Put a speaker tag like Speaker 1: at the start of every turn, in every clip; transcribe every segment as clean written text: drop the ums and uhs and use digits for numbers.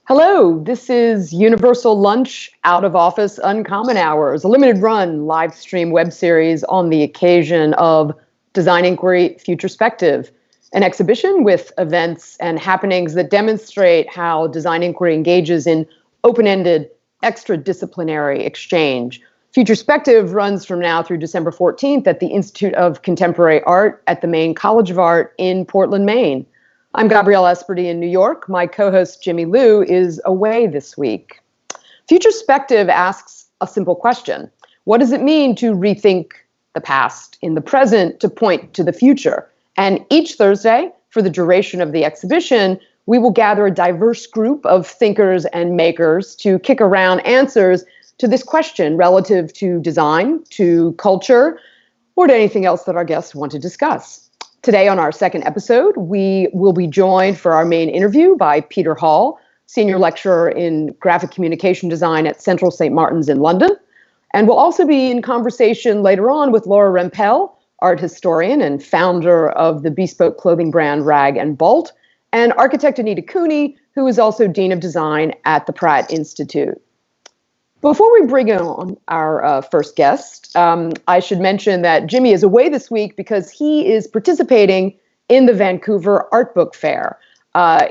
Speaker 1: Hello, this is Universal Lunch Out of Office Uncommon Hours, a limited run live stream web series on the occasion of DesignInquiry Futurespective, an exhibition with events and happenings that demonstrate how DesignInquiry engages in open-ended, extra-disciplinary exchange. Futurespective runs from now through December 14th at the Institute of Contemporary Art at the Maine College of Art in Portland, Maine. I'm Gabrielle Esperdy in New York. My co-host Jimmy Liu is away this week. Futurespective asks a simple question. What does it mean to rethink the past in the present to point to the future? And each Thursday, for the duration of the exhibition, we will gather a diverse group of thinkers and makers to kick around answers to this question relative to design, to culture, or to anything else that our guests want to discuss. Today on our second episode, we will be joined for our main interview by Peter Hall, Senior Lecturer in Graphic Communication Design at Central St. Martin's in London. And we'll also be in conversation later on with Lora Rempel, art historian and founder of the bespoke clothing brand Rag+Bolt, and architect Anita Cooney, who is also Dean of Design at the Pratt Institute. Before we bring on our first guest, I should mention that Jimmy is away this week because he is participating in the Vancouver Art Book Fair.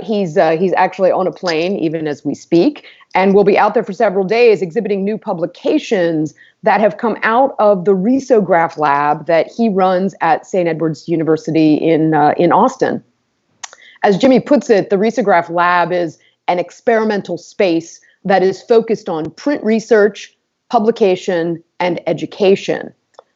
Speaker 1: He's actually on a plane even as we speak, and will be out there for several days exhibiting new publications that have come out of the Risograph lab that he runs at St. Edward's University in Austin. As Jimmy puts it, the Risograph lab is an experimental space that is focused on print research, publication, and education.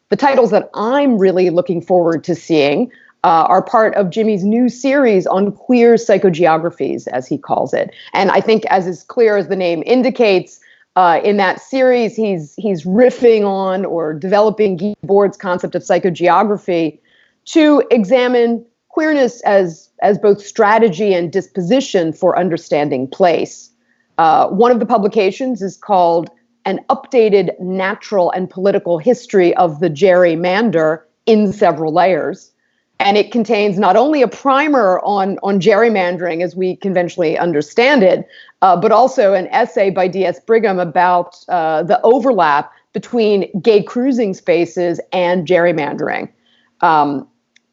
Speaker 1: The titles that I'm really looking forward to seeing are part of Jimmy's new series on queer psychogeographies, as he calls it. And I think, as is clear as the name indicates, in that series, he's riffing on or developing Guy Debord's concept of psychogeography to examine queerness as both strategy and disposition for understanding place. One of the publications is called An Updated Natural and Political History of the Gerrymander in Several Layers. And it contains not only a primer on gerrymandering as we conventionally understand it, but also an essay by D.S. Brigham about the overlap between gay cruising spaces and gerrymandering.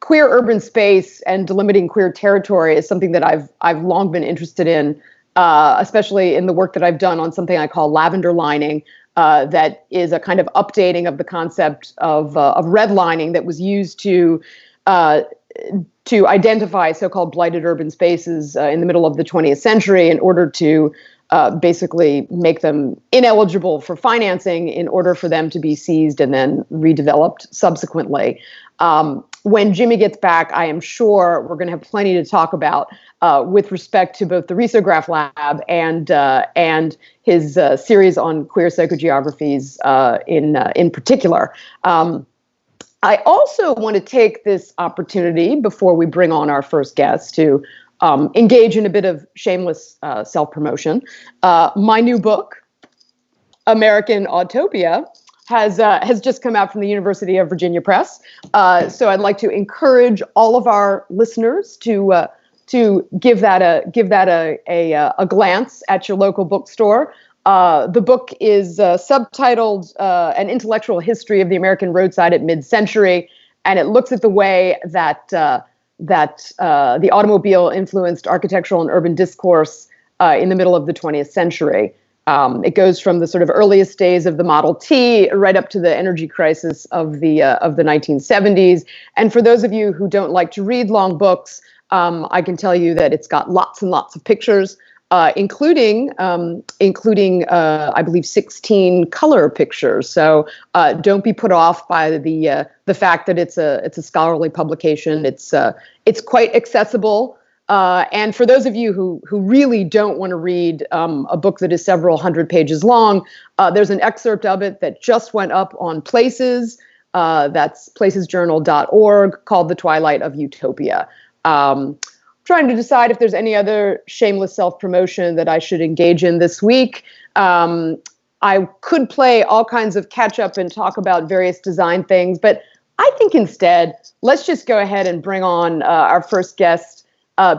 Speaker 1: Queer urban space and delimiting queer territory is something that I've long been interested in, especially in the work that I've done on something I call lavender lining, that is a kind of updating of the concept of redlining that was used to identify so-called blighted urban spaces in the middle of the 20th century in order to basically make them ineligible for financing in order for them to be seized and then redeveloped subsequently. When Jimmy gets back, I am sure we're going to have plenty to talk about with respect to both the Risograph Lab and his series on queer psychogeographies in particular. I also want to take this opportunity before we bring on our first guest to engage in a bit of shameless self-promotion. My new book, American Autopia, has just come out from the University of Virginia Press. So I'd like to encourage all of our listeners to give that a glance at your local bookstore. The book is subtitled An Intellectual History of the American Roadside at Mid-Century, and it looks at the way that the automobile influenced architectural and urban discourse in the middle of the 20th century. It goes from the sort of earliest days of the Model T right up to the energy crisis of the 1970s. And for those of you who don't like to read long books, I can tell you that it's got lots and lots of pictures, including I believe 16 color pictures. So don't be put off by the fact that it's a scholarly publication. It's quite accessible. And for those of you who really don't want to read a book that is several hundred pages long, there's an excerpt of it that just went up on Places. That's placesjournal.org, called The Twilight of Utopia. Trying to decide if there's any other shameless self-promotion that I should engage in this week. I could play all kinds of catch up and talk about various design things, but I think instead, let's just go ahead and bring on our first guest,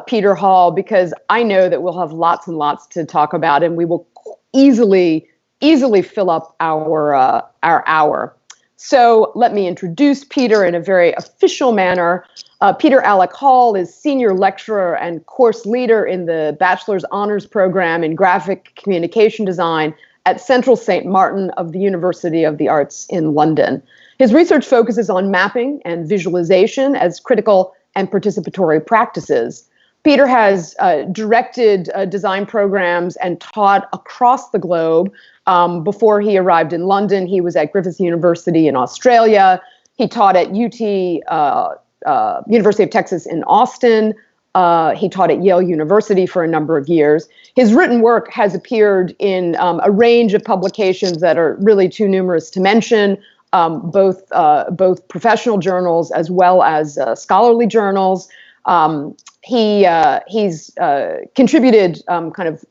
Speaker 1: Peter Hall, because I know that we'll have lots and lots to talk about, and we will easily fill up our hour. So let me introduce Peter in a very official manner. Peter Alec Hall is senior lecturer and course leader in the Bachelor's Honors Program in Graphic Communication Design at Central St. Martin of the University of the Arts in London. His research focuses on mapping and visualization as critical and participatory practices. Peter has directed design programs and taught across the globe. Before he arrived in London, he was at Griffith University in Australia. He taught at University of Texas in Austin. He taught at Yale University for a number of years. His written work has appeared in a range of publications that are really too numerous to mention, both professional journals as well as scholarly journals. He's contributed kind of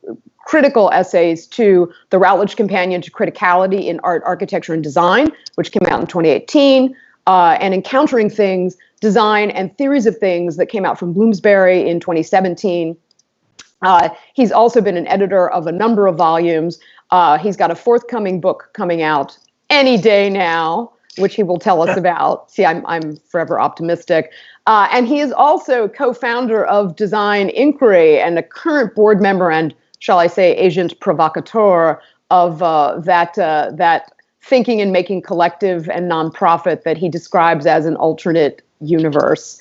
Speaker 1: critical essays to the Routledge Companion to Criticality in Art, Architecture, and Design, which came out in 2018, and Encountering Things, Design and Theories of Things that came out from Bloomsbury in 2017. He's also been an editor of a number of volumes. He's got a forthcoming book coming out any day now, which he will tell us about. See, I'm forever optimistic. And he is also co-founder of DesignInquiry and a current board member and, shall I say, agent provocateur of that thinking and making collective and nonprofit that he describes as an alternate universe.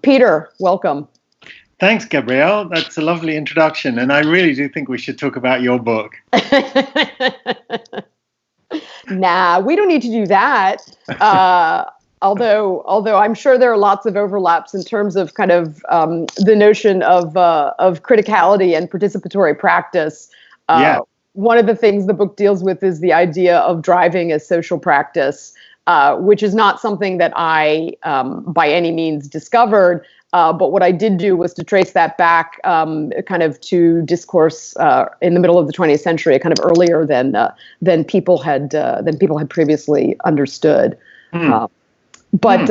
Speaker 1: Peter, welcome.
Speaker 2: Thanks, Gabrielle. That's a lovely introduction. And I really do think we should talk about your book.
Speaker 1: Nah, we don't need to do that. Although I'm sure there are lots of overlaps in terms of kind of the notion of criticality and participatory practice.
Speaker 2: Yeah.
Speaker 1: One of the things the book deals with is the idea of driving as social practice, which is not something that I, by any means, discovered. But what I did do was to trace that back kind of to discourse in the middle of the 20th century, kind of earlier than people had previously understood. But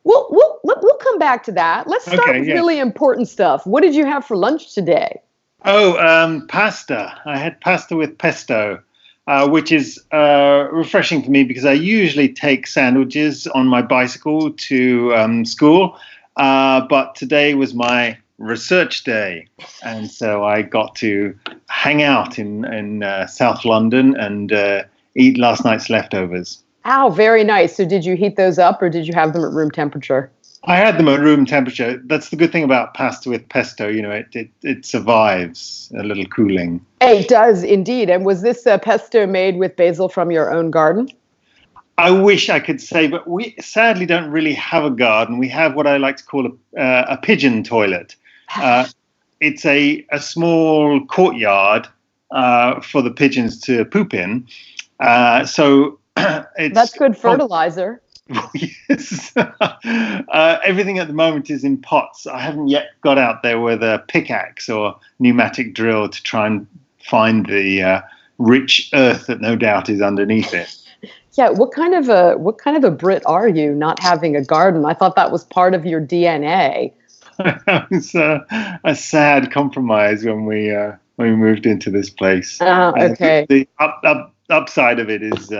Speaker 1: we'll come back to that. Let's start with really important stuff. What did you have for lunch today?
Speaker 2: Oh, pasta. I had pasta with pesto, which is refreshing for me because I usually take sandwiches on my bicycle to school. But today was my research day, and so I got to hang out in South London and eat last night's leftovers.
Speaker 1: Oh, very nice. So did you heat those up or did you have them at room temperature?
Speaker 2: I had them at room temperature. That's the good thing about pasta with pesto. You know, it survives a little cooling.
Speaker 1: It does indeed. And was this pesto made with basil from your own garden?
Speaker 2: I wish I could say, but we sadly don't really have a garden. We have what I like to call a pigeon toilet. It's a small courtyard for the pigeons to poop in. So
Speaker 1: that's good fertilizer.
Speaker 2: Yes. Everything at the moment is in pots. I haven't yet got out there with a pickaxe or pneumatic drill to try and find the rich earth that no doubt is underneath it.
Speaker 1: Yeah, what kind of a Brit are you, not having a garden? I thought that was part of your DNA.
Speaker 2: It was a sad compromise when we moved into this place.
Speaker 1: Okay.
Speaker 2: The upside of it is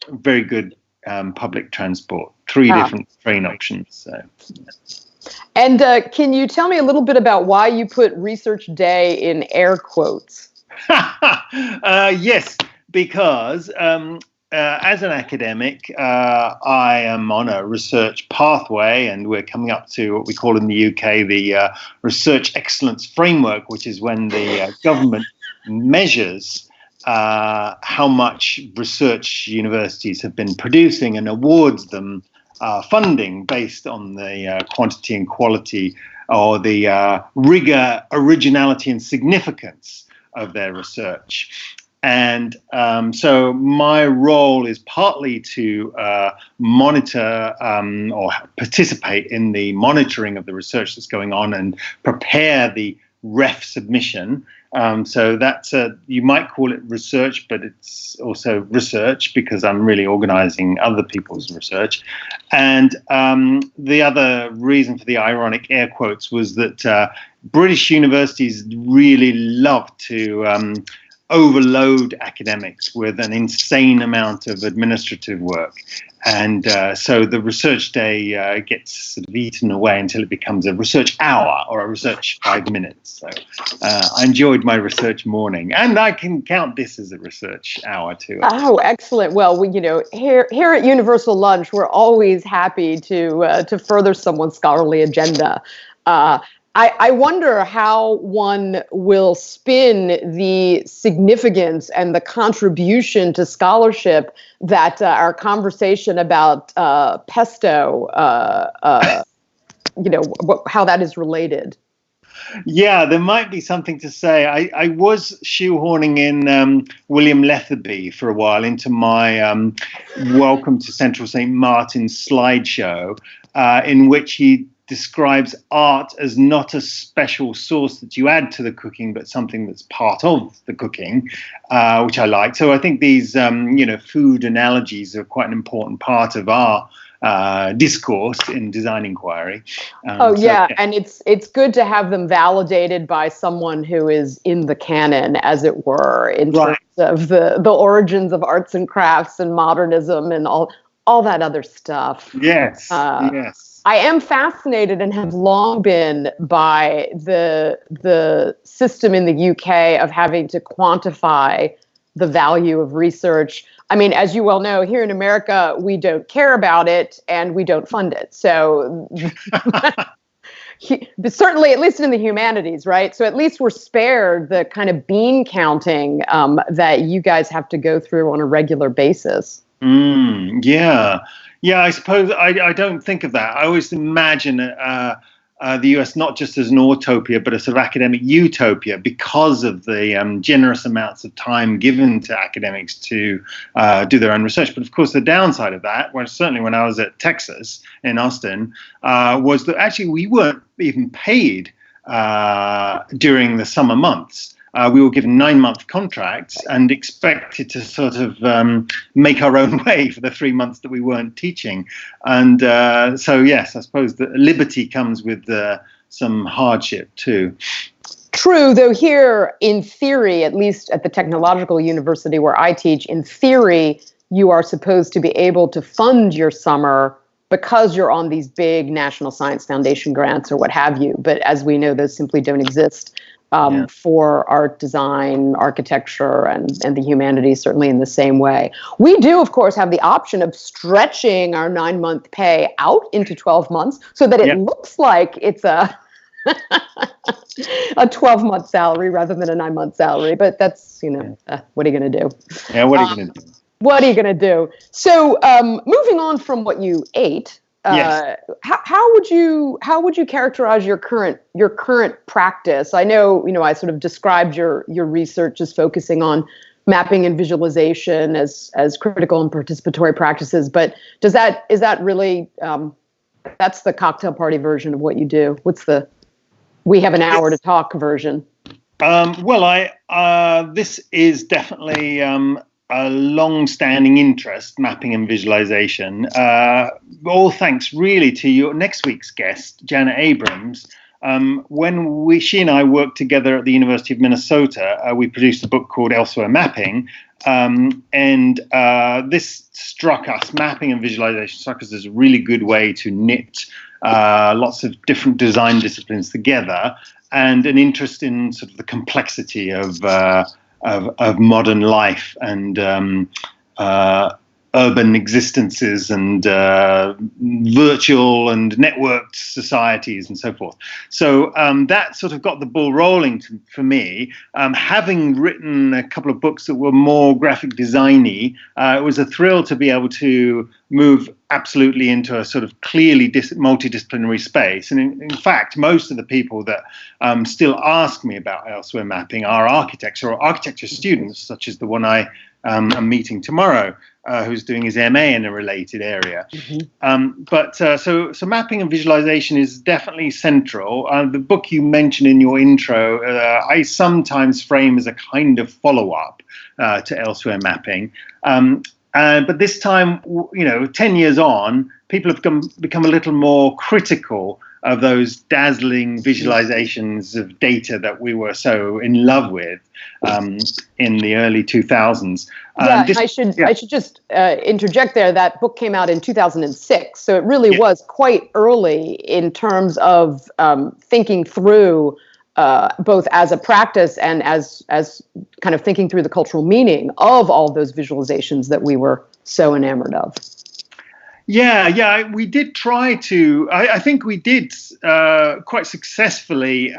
Speaker 2: very good public transport. 3 different train options. So.
Speaker 1: And can you tell me a little bit about why you put research day in air quotes?
Speaker 2: Yes, because as an academic, I am on a research pathway, and we're coming up to what we call in the UK the Research Excellence Framework, which is when the government measures how much research universities have been producing and awards them funding based on the quantity and quality or the rigor, originality and significance of their research. And so my role is partly to monitor or participate in the monitoring of the research that's going on and prepare the ref submission. So that's you might call it research, but it's also research because I'm really organizing other people's research. And the other reason for the ironic air quotes was that British universities really love to overload academics with an insane amount of administrative work. And so the research day gets sort of eaten away until it becomes a research hour or a research 5 minutes. So I enjoyed my research morning, and I can count this as a research hour too.
Speaker 1: Oh, excellent. Well, here at Universal Lunch, we're always happy to further someone's scholarly agenda. I wonder how one will spin the significance and the contribution to scholarship that our conversation about pesto, how that is related.
Speaker 2: Yeah, there might be something to say. I was shoehorning in William Letherby for a while into my Welcome to Central St. Martin's slideshow, in which he describes art as not a special sauce that you add to the cooking, but something that's part of the cooking, which I like. So I think these, food analogies are quite an important part of our discourse in design inquiry.
Speaker 1: And it's good to have them validated by someone who is in the canon, as it were, in terms of the origins of arts and crafts and modernism and all that other stuff.
Speaker 2: Yes, yes.
Speaker 1: I am fascinated and have long been by the system in the UK of having to quantify the value of research. I mean, as you well know, here in America, we don't care about it and we don't fund it. So but certainly, at least in the humanities, right? So at least we're spared the kind of bean counting that you guys have to go through on a regular basis.
Speaker 2: Yeah, I suppose I don't think of that. I always imagine the US not just as an utopia, but a sort of academic utopia because of the generous amounts of time given to academics to do their own research. But of course, the downside of that, certainly when I was at Texas in Austin, was that actually we weren't even paid during the summer months. We were given 9-month contracts and expected to sort of make our own way for the 3 months that we weren't teaching. And so, yes, I suppose that liberty comes with some hardship too.
Speaker 1: True, though here, in theory, at least at the technological university where I teach, in theory, you are supposed to be able to fund your summer because you're on these big National Science Foundation grants or what have you. But as we know, those simply don't exist. For art, design, architecture, and the humanities, certainly in the same way. We do, of course, have the option of stretching our 9-month pay out into 12 months so that it looks like it's a 12-month salary rather than a 9-month salary. But that's, what are you going to do?
Speaker 2: Yeah, what are you going to do?
Speaker 1: What are you going to do? So moving on from what you ate, how would you characterize your current practice? I know, I sort of described your research as focusing on mapping and visualization as critical and participatory practices, but is that really that's the cocktail party version of what you do? What's the we have an hour to talk version?
Speaker 2: This is definitely a long-standing interest, mapping and visualization. All thanks really to your next week's guest, Jonah Abrams. When she and I worked together at the University of Minnesota, we produced a book called Elsewhere Mapping. And this struck us, mapping and visualization struck us as a really good way to knit lots of different design disciplines together, and an interest in sort of the complexity of modern life and urban existences and virtual and networked societies and so forth. So that sort of got the ball rolling for me. Having written a couple of books that were more graphic designy, it was a thrill to be able to move absolutely into a sort of clearly multidisciplinary space. And in fact, most of the people that still ask me about elsewhere mapping are architects or architecture students, such as the one I I'm meeting tomorrow, who's doing his MA in a related area. So mapping and visualization is definitely central. The book you mentioned in your intro, I sometimes frame as a kind of follow-up to Elsewhere Mapping. But this time, 10 years on, people have become a little more critical of those dazzling visualizations of data that we were so in love with in the early 2000s.
Speaker 1: I should just interject there. That book came out in 2006, so it really was quite early in terms of thinking through both as a practice and as kind of thinking through the cultural meaning of all those visualizations that we were so enamored of.
Speaker 2: We did try to. I think we did quite successfully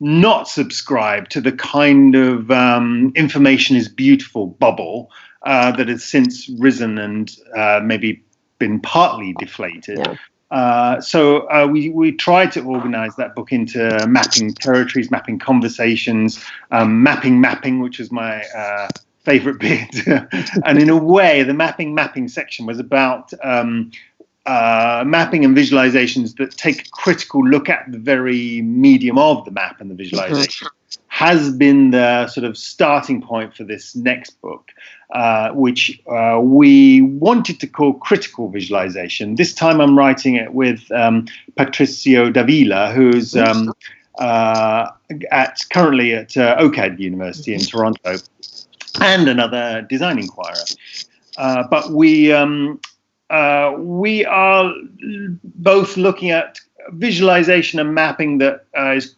Speaker 2: not subscribe to the kind of information is beautiful bubble that has since risen and maybe been partly deflated. So we tried to organize that book into mapping territories, mapping conversations, mapping, which was my favorite bit. And in a way, the mapping section was about mapping and visualizations that take a critical look at the very medium of the map and the visualization. Has been the sort of starting point for this next book, which we wanted to call critical visualization. This time I'm writing it with Patricio Davila, who's currently at OCAD University in Toronto, and another design inquirer. But we are both looking at visualization and mapping that is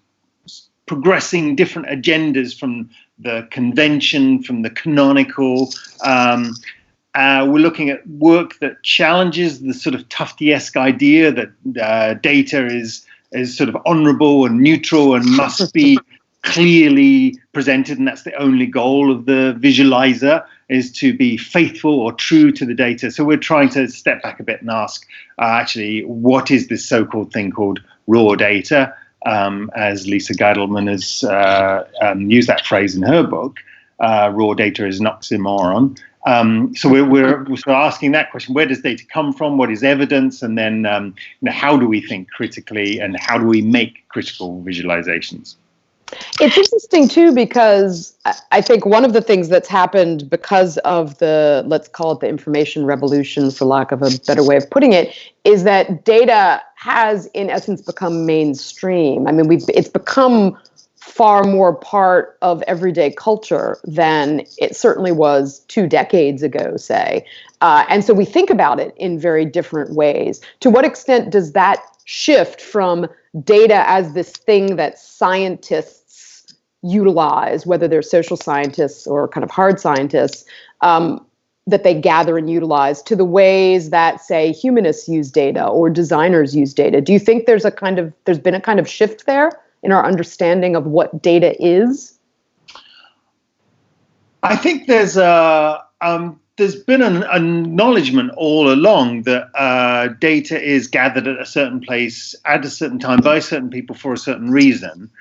Speaker 2: progressing different agendas from the convention, from the canonical. We're looking at work that challenges the sort of Tufte-esque idea that data is sort of honorable and neutral and must be clearly presented, and that's the only goal of the visualizer, is to be faithful or true to the data. So we're trying to step back a bit and ask, actually, what is this so-called thing called raw data? As Lisa Geidelman has used that phrase in her book, raw data is an oxymoron. So we're asking that question: where does data come from? What is evidence? And then how do we think critically, and how do we make critical visualizations?
Speaker 1: It's interesting too, because I think one of the things that's happened because of the, let's call it the information revolution, for lack of a better way of putting it, is that data has in essence become mainstream. I mean, it's become far more part of everyday culture than it certainly was 2 decades ago, say. And so we think about it in very different ways. To what extent does that shift from data as this thing that scientists utilize, whether they're social scientists or kind of hard scientists, that they gather and utilize, to the ways that, say, humanists use data or designers use data? Do you think there's been a kind of shift there in our understanding of what data is?
Speaker 2: I think there's been an acknowledgement all along that data is gathered at a certain place at a certain time by certain people for a certain reason.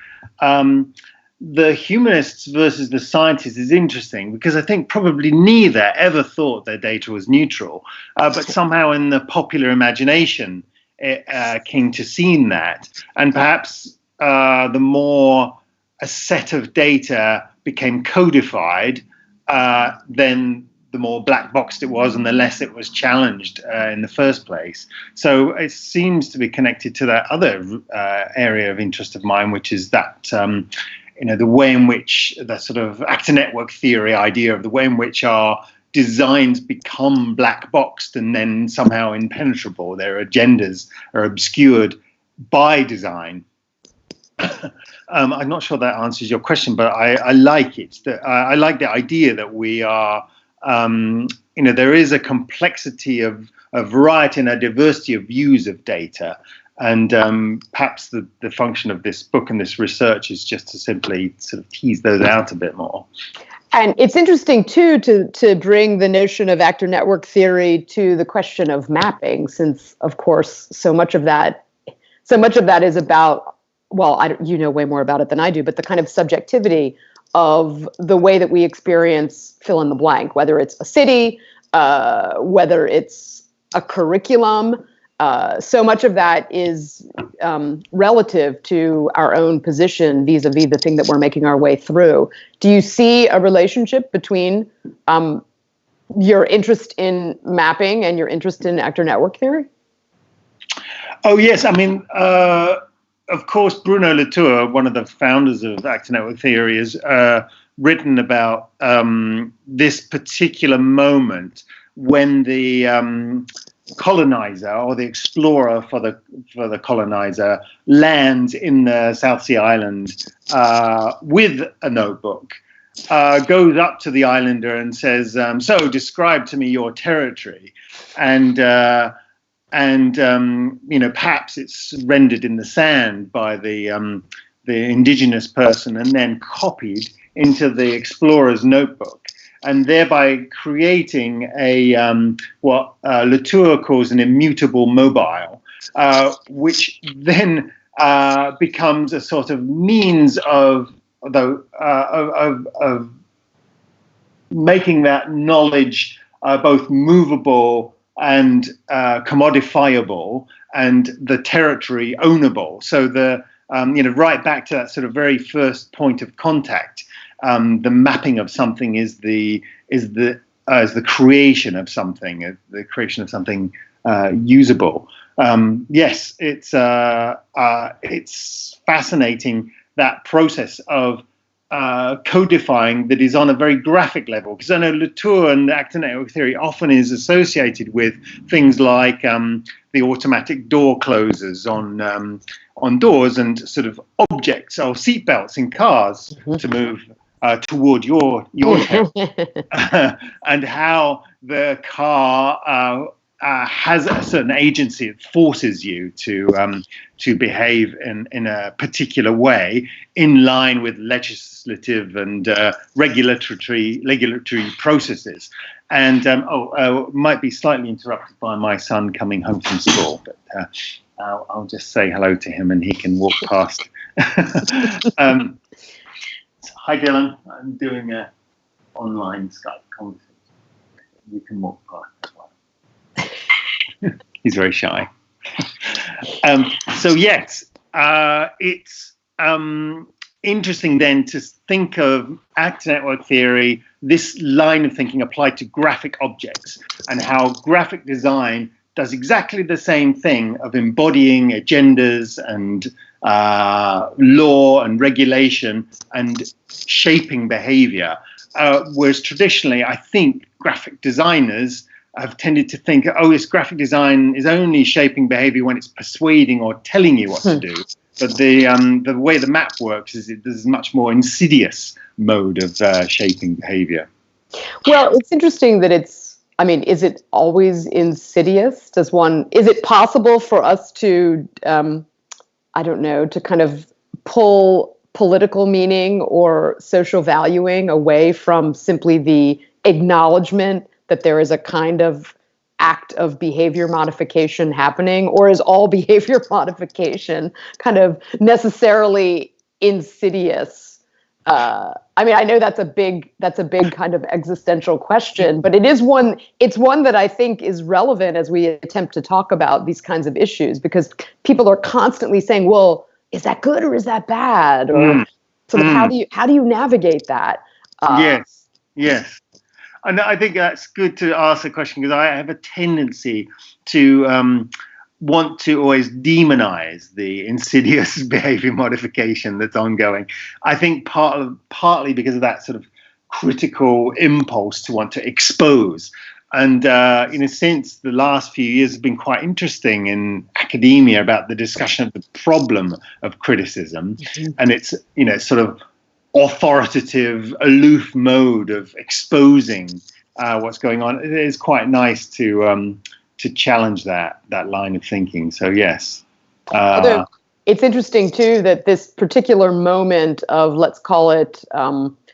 Speaker 2: The humanists versus the scientists is interesting, because I think probably neither ever thought their data was neutral, but somehow in the popular imagination it came to seem that. And perhaps the more a set of data became codified, then the more black boxed it was and the less it was challenged in the first place. So it seems to be connected to that other area of interest of mine, which is that the way in which the sort of actor network theory idea of the way in which our designs become black boxed and then somehow impenetrable. Their agendas are obscured by design. I'm not sure that answers your question, but I like it. I like the idea that we are, there is a complexity of a variety and a diversity of views of data. And perhaps the function of this book and this research is just to simply sort of tease those out a bit more.
Speaker 1: And it's interesting, too, to bring the notion of actor network theory to the question of mapping, since, of course, so much of that is about, well, you know way more about it than I do, but the kind of subjectivity of the way that we experience fill in the blank, whether it's a city, whether it's a curriculum. So much of that is relative to our own position vis-a-vis the thing that we're making our way through. Do you see a relationship between your interest in mapping and your interest in actor network theory?
Speaker 2: Oh, yes. I mean, of course, Bruno Latour, one of the founders of actor network theory, has written about this particular moment when the colonizer or the explorer for the colonizer lands in the South Sea Island with a notebook, goes up to the islander and says, so describe to me your territory. And perhaps it's rendered in the sand by the indigenous person and then copied into the explorer's notebook, and thereby creating a what Latour calls an immutable mobile, which then becomes a sort of means of making that knowledge both movable and commodifiable, and the territory ownable. So right back to that sort of very first point of contact. The mapping of something is the creation of something, the creation of something usable. Yes, it's fascinating, that process of codifying that is on a very graphic level, because I know Latour and actor network theory often is associated with things like the automatic door closers on doors and sort of objects or seatbelts in cars to move toward your and how the car has a certain agency. It forces you to behave in a particular way in line with legislative and regulatory processes. And might be slightly interrupted by my son coming home from school, but I'll just say hello to him and he can walk past. Hi, Dylan. I'm doing an online Skype conference. You can walk past as well. He's very shy. So yes, it's interesting then to think of actor network theory, this line of thinking applied to graphic objects, and how graphic design does exactly the same thing of embodying agendas and law and regulation and shaping behavior. Whereas traditionally, I think graphic designers have tended to think, this graphic design is only shaping behavior when it's persuading or telling you what to do. But the way the map works is there's a much more insidious mode of shaping behavior.
Speaker 1: Well, it's interesting that is it always insidious? Is it possible for us to, to kind of pull political meaning or social valuing away from simply the acknowledgement that there is a kind of act of behavior modification happening? Or is all behavior modification kind of necessarily insidious? I know that's a big kind of existential question, but it's one that I think is relevant as we attempt to talk about these kinds of issues, because people are constantly saying, well, is that good or is that bad? Or sort of how do you navigate that?
Speaker 2: Yes. And I think that's good to ask the question, because I have a tendency to want to always demonize the insidious behavior modification that's ongoing. I think partly because of that sort of critical impulse to want to expose. And in a sense, the last few years have been quite interesting in academia about the discussion of the problem of criticism and its, sort of authoritative, aloof mode of exposing what's going on. It is quite nice to challenge that line of thinking. So yes.
Speaker 1: It's interesting too that this particular moment of, let's call it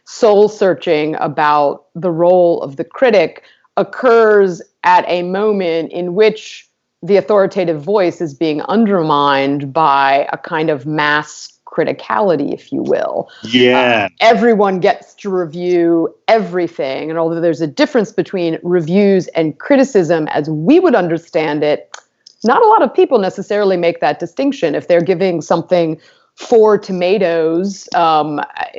Speaker 1: soul searching about the role of the critic, occurs at a moment in which the authoritative voice is being undermined by a kind of mass criticality, if you will.
Speaker 2: Yeah.
Speaker 1: Everyone gets to review everything. And although there's a difference between reviews and criticism as we would understand it, not a lot of people necessarily make that distinction. If they're giving something 4 tomatoes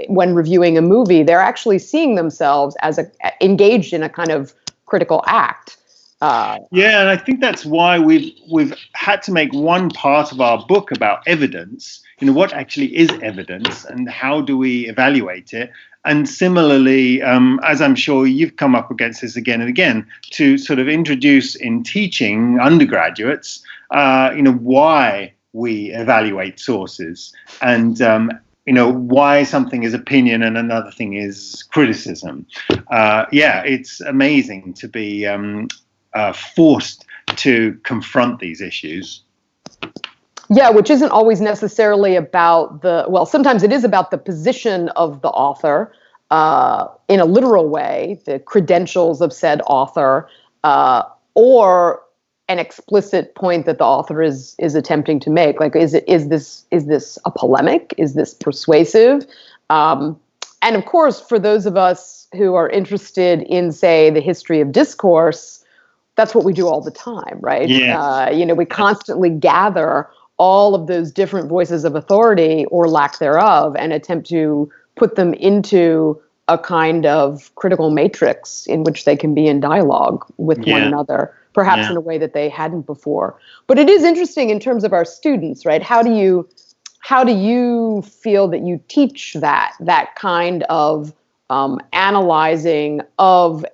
Speaker 1: when reviewing a movie, they're actually seeing themselves as engaged in a kind of critical act.
Speaker 2: Yeah, and I think that's why we've had to make one part of our book about evidence. What actually is evidence, and how do we evaluate it? And similarly, as I'm sure you've come up against this again and again, to sort of introduce in teaching undergraduates, why we evaluate sources, and why something is opinion and another thing is criticism. It's amazing to be forced to confront these issues.
Speaker 1: Yeah, which isn't always necessarily about sometimes it is about the position of the author in a literal way, the credentials of said author, or an explicit point that the author is attempting to make. Like, is this a polemic? Is this persuasive? And of course, for those of us who are interested in, say, the history of discourse, that's what we do all the time, right?
Speaker 2: Yes.
Speaker 1: We constantly gather all of those different voices of authority or lack thereof and attempt to put them into a kind of critical matrix in which they can be in dialogue with one another, perhaps in a way that they hadn't before. But it is interesting in terms of our students, right? How do you feel that you teach that kind of analyzing of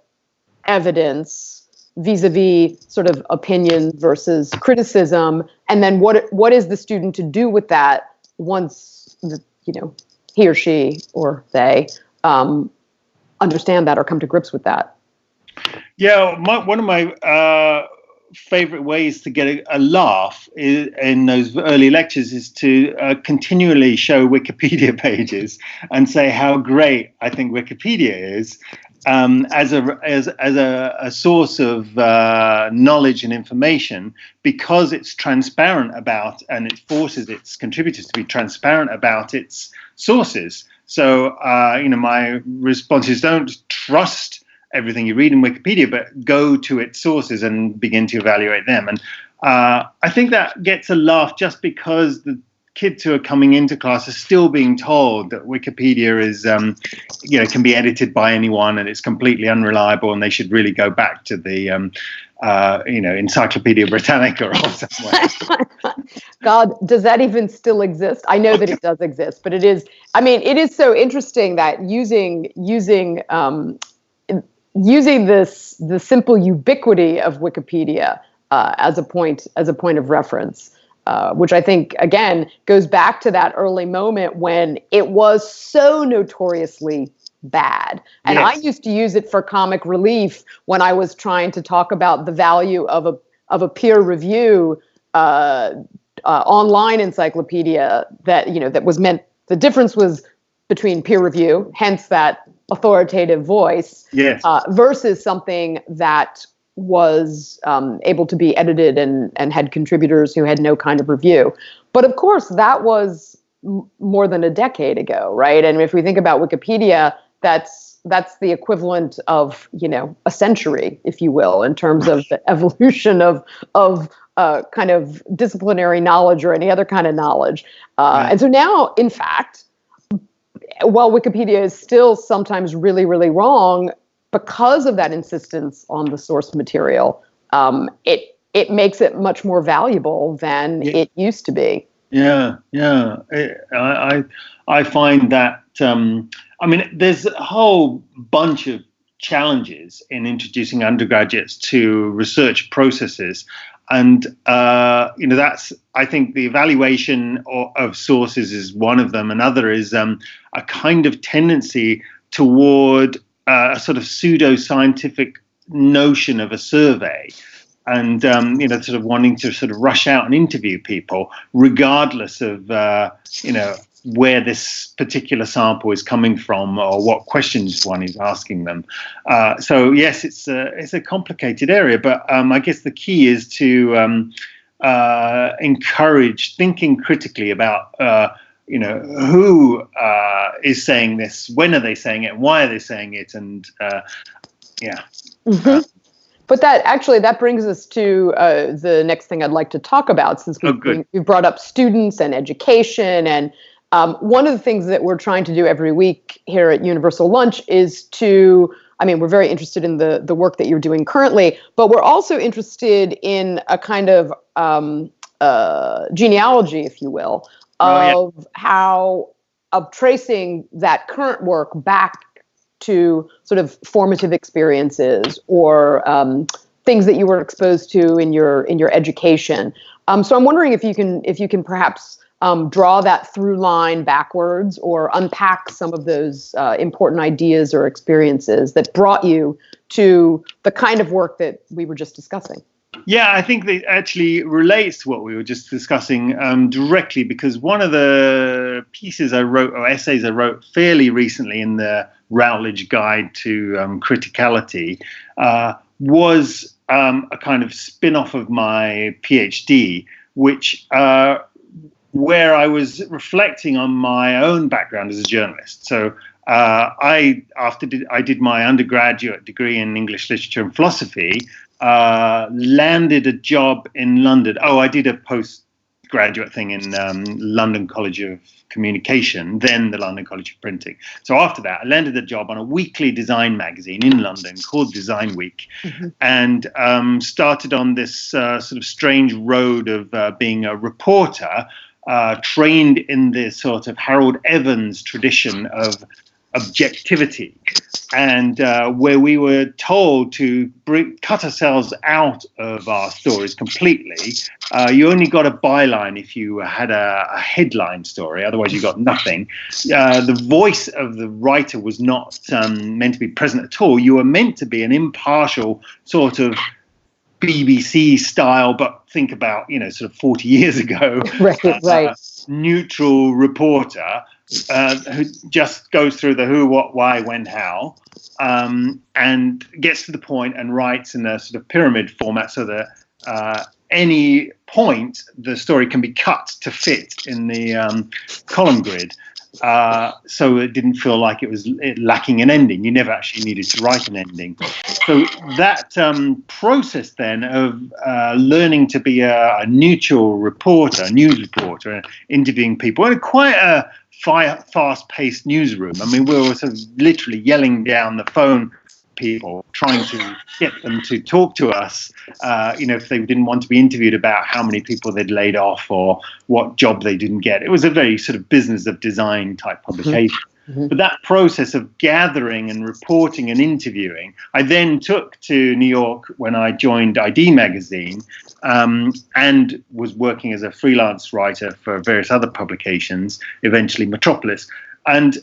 Speaker 1: evidence vis-a-vis sort of opinion versus criticism, and then what is the student to do with that once he or she or they understand that or come to grips with that?
Speaker 2: Yeah, one of my favorite ways to get a laugh in those early lectures is to continually show Wikipedia pages and say how great I think Wikipedia is. As a source of knowledge and information, because it's transparent about, and it forces its contributors to be transparent about its sources. So, my response is, don't trust everything you read in Wikipedia, but go to its sources and begin to evaluate them. And I think that gets a laugh just because the kids who are coming into class are still being told that Wikipedia is, can be edited by anyone and it's completely unreliable, and they should really go back to the, Encyclopedia Britannica or somewhere.
Speaker 1: God, does that even still exist? I know that it does exist, but it is so interesting that using the simple ubiquity of Wikipedia as a point of reference. Which I think, again, goes back to that early moment when it was so notoriously bad. And
Speaker 2: yes.
Speaker 1: I used to use it for comic relief when I was trying to talk about the value of a peer review online encyclopedia that was meant, the difference was between peer review, hence that authoritative voice,
Speaker 2: yes.
Speaker 1: Versus something that was able to be edited and had contributors who had no kind of review. But of course, that was more than a decade ago, right? And if we think about Wikipedia, that's the equivalent of, a century, if you will, in terms of the evolution of kind of disciplinary knowledge or any other kind of knowledge.
Speaker 2: Right. And
Speaker 1: so now, in fact, while Wikipedia is still sometimes really, really wrong, because of that insistence on the source material, it makes it much more valuable than it used to be.
Speaker 2: Yeah. I find that, there's a whole bunch of challenges in introducing undergraduates to research processes. And, that's, I think the evaluation of sources is one of them. Another is a kind of tendency toward a sort of pseudo-scientific notion of a survey, and sort of wanting to sort of rush out and interview people regardless of where this particular sample is coming from or what questions one is asking them. So yes, it's a complicated area, but I guess the key is to encourage thinking critically about who is saying this, when are they saying it, why are they saying it, and
Speaker 1: But that brings us to the next thing I'd like to talk about, since we've brought up students and education. And one of the things that we're trying to do every week here at Universal Lunch is we're very interested in the work that you're doing currently, but we're also interested in a kind of genealogy, if you will, of tracing that current work back to sort of formative experiences or things that you were exposed to in your education. So I'm wondering if you can perhaps draw that through line backwards, or unpack some of those important ideas or experiences that brought you to the kind of work that we were just discussing.
Speaker 2: Yeah, I think that actually relates to what we were just discussing directly, because one of the pieces I wrote, or essays I wrote fairly recently in the Routledge Guide to Criticality, was a kind of spin-off of my PhD, where I was reflecting on my own background as a journalist. So I did my undergraduate degree in English literature and philosophy, landed a job in London. I did a postgraduate thing in London College of Communication, then the London College of Printing. So after that, I landed a job on a weekly design magazine in London called Design Week, and started on this sort of strange road of being a reporter, trained in this sort of Harold Evans tradition of objectivity, and where we were told to cut ourselves out of our stories completely. You only got a byline if you had a headline story, otherwise you got nothing. The voice of the writer was not meant to be present at all. You were meant to be an impartial sort of BBC style, but think about, sort of 40 years ago,
Speaker 1: right.
Speaker 2: Neutral reporter who just goes through the who, what, why, when, how, and gets to the point and writes in a sort of pyramid format, so that any point the story can be cut to fit in the column grid. So it didn't feel like it was lacking an ending. You never actually needed to write an ending. So that process then of learning to be a neutral reporter, news reporter, interviewing people in quite a fast-paced newsroom. I mean, we were sort of literally yelling down the phone people, trying to get them to talk to us, if they didn't want to be interviewed about how many people they'd laid off or what job they didn't get. It was a very sort of business of design type publication. But that process of gathering and reporting and interviewing, I then took to New York when I joined ID Magazine, and was working as a freelance writer for various other publications, eventually Metropolis. And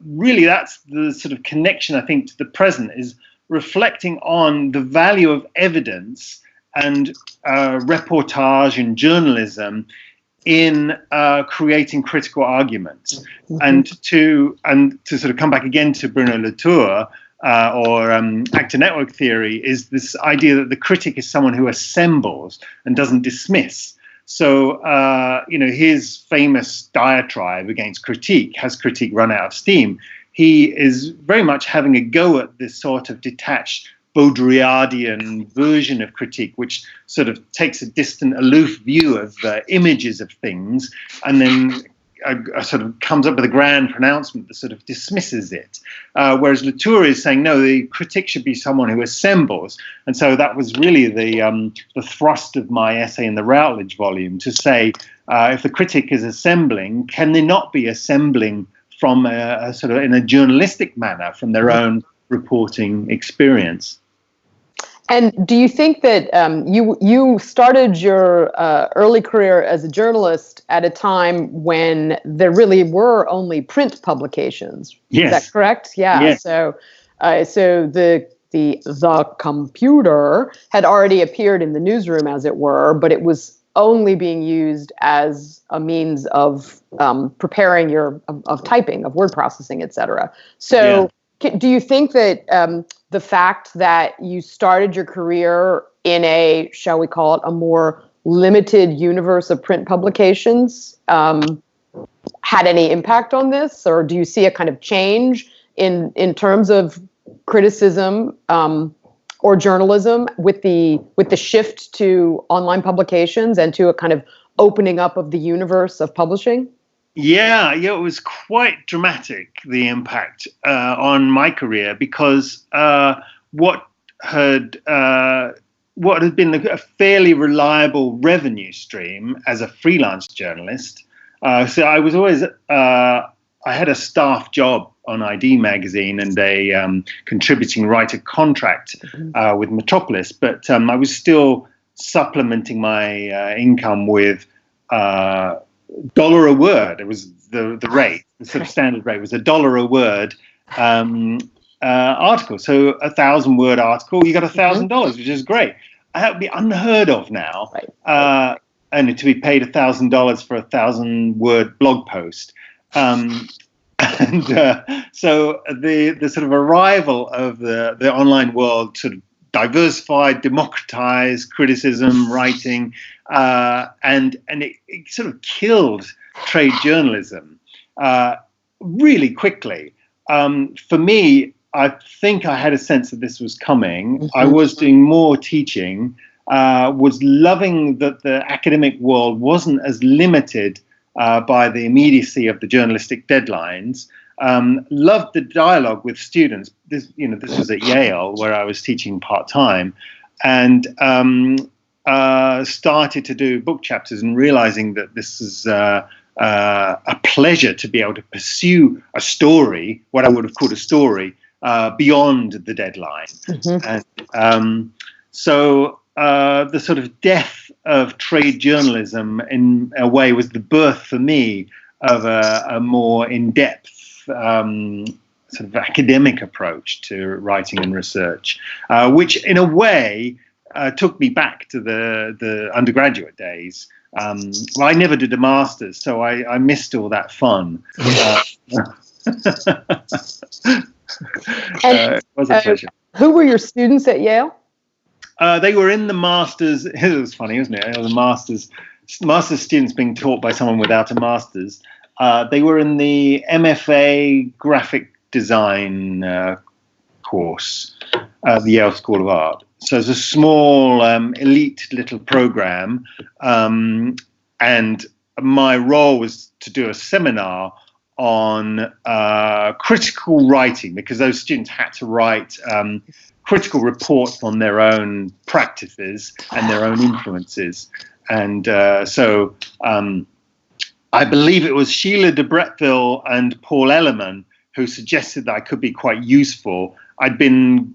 Speaker 2: really, that's the sort of connection, I think, to the present, is reflecting on the value of evidence and reportage and journalism in creating critical arguments. And to sort of come back again to Bruno Latour, or actor network theory, is this idea that the critic is someone who assembles and doesn't dismiss. So, his famous diatribe against critique, has critique run out of steam? He is very much having a go at this sort of detached Baudrillardian version of critique, which sort of takes a distant, aloof view of images of things, and then sort of comes up with a grand pronouncement that sort of dismisses it. Whereas Latour is saying, no, the critic should be someone who assembles. And so that was really the thrust of my essay in the Routledge volume, to say, if the critic is assembling, can they not be assembling from a sort of in a journalistic manner from their own reporting experience?
Speaker 1: And do you think that you started your early career as a journalist at a time when there really were only print publications?
Speaker 2: Yes.
Speaker 1: Is that correct? Yeah.
Speaker 2: Yes.
Speaker 1: So the computer had already appeared in the newsroom, as it were, but it was only being used as a means of preparing of typing, of word processing, et cetera. So. Yeah. Do you think that the fact that you started your career in a, shall we call it, a more limited universe of print publications had any impact on this, or do you see a kind of change in terms of criticism or journalism with the shift to online publications and to a kind of opening up of the universe of publishing?
Speaker 2: Yeah, it was quite dramatic, the impact on my career, because what had been a fairly reliable revenue stream as a freelance journalist. So I was always, I had a staff job on ID magazine and a contributing writer contract with Metropolis, but I was still supplementing my income with $1 a word. It was the rate, the sort of standard rate was $1 a word article. So 1,000-word article, you got $1,000, which is great. That would be unheard of now. Right. And to be paid $1,000 for a 1,000-word blog post. So the sort of arrival of the online world sort of diversified, democratized criticism, writing, and it sort of killed trade journalism really quickly. For me, I think I had a sense that this was coming. Mm-hmm. I was doing more teaching, was loving that the academic world wasn't as limited by the immediacy of the journalistic deadlines. Loved the dialogue with students. This was at Yale, where I was teaching part-time, and started to do book chapters and realizing that this is a pleasure to be able to pursue a story, what I would have called a story, beyond the deadline. Mm-hmm. And so the sort of death of trade journalism, in a way, was the birth for me of a more in-depth sort of academic approach to writing and research, which in a way took me back to the undergraduate days. Well, I never did a master's, so I missed all that fun. It was a pleasure.
Speaker 1: Who were your students at Yale?
Speaker 2: They were in the master's. It was funny, wasn't it? The master's students being taught by someone without a master's. They were in the MFA graphic design course at the Yale School of Art. So it's a small, elite little program. And my role was to do a seminar on critical writing, because those students had to write critical reports on their own practices and their own influences. And so I believe it was Sheila de Bretteville and Paul Ellerman who suggested that I could be quite useful. I'd been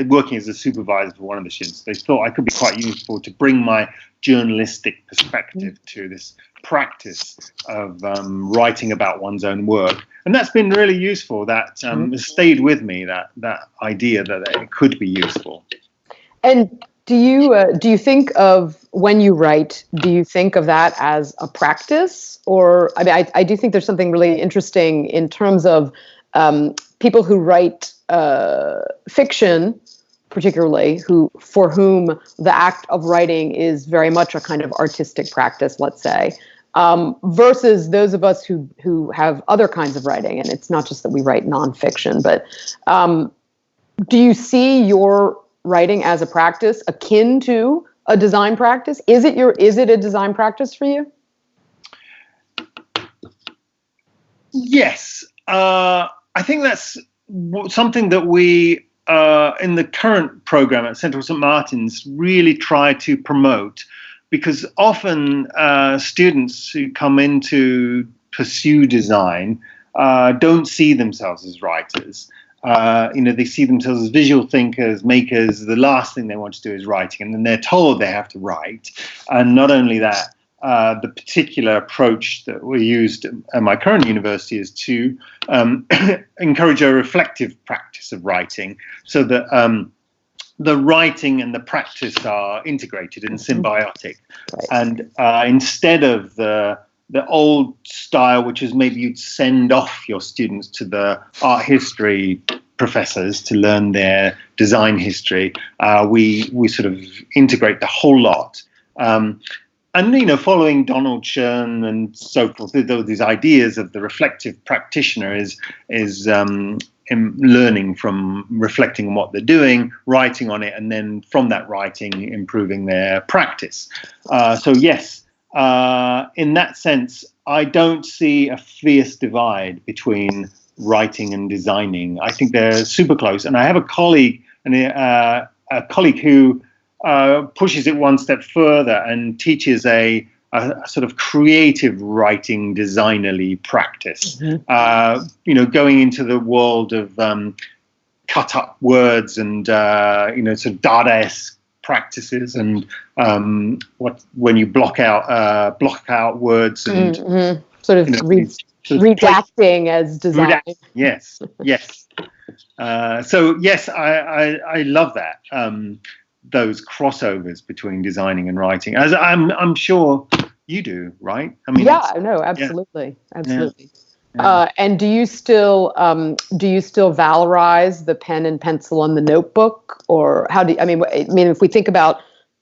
Speaker 2: working as a supervisor for one of the students. They thought I could be quite useful to bring my journalistic perspective to this practice of writing about one's own work. And that's been really useful. That has stayed with me, that idea that it could be useful. And
Speaker 1: do you think of, when you write, do you think of that as a practice? Or I do think there's something really interesting in terms of people who write fiction, particularly, for whom the act of writing is very much a kind of artistic practice, let's say, versus those of us who have other kinds of writing. And it's not just that we write nonfiction, but do you see your writing as a practice akin to a design practice? Is it a design practice for you?
Speaker 2: Yes. I think that's something that we, in the current program at Central St. Martin's, really try to promote, because often students who come in to pursue design don't see themselves as writers. They see themselves as visual thinkers, makers. The last thing they want to do is writing, and then they're told they have to write. And not only that, the particular approach that we used at my current university is to encourage a reflective practice of writing, so that the writing and the practice are integrated and symbiotic. Right. And instead of the old style, which is maybe you'd send off your students to the art history professors to learn their design history, we sort of integrate the whole lot. And following Donald Chern and so forth, these ideas of the reflective practitioner is in learning from reflecting on what they're doing, writing on it, and then from that writing, improving their practice. So yes, in that sense, I don't see a fierce divide between writing and designing. I think they're super close. And I have a colleague who pushes it one step further and teaches a sort of creative writing designerly practice, going into the world of cut up words and sort of Dadaist practices and when you block out words and
Speaker 1: sort of redacting as design.
Speaker 2: Yes. So yes, I love that. Those crossovers between designing and writing, as I'm sure you do, right? I mean,
Speaker 1: absolutely. Yeah. And do you still valorize the pen and pencil on the notebook, or how do you, I mean, if we think about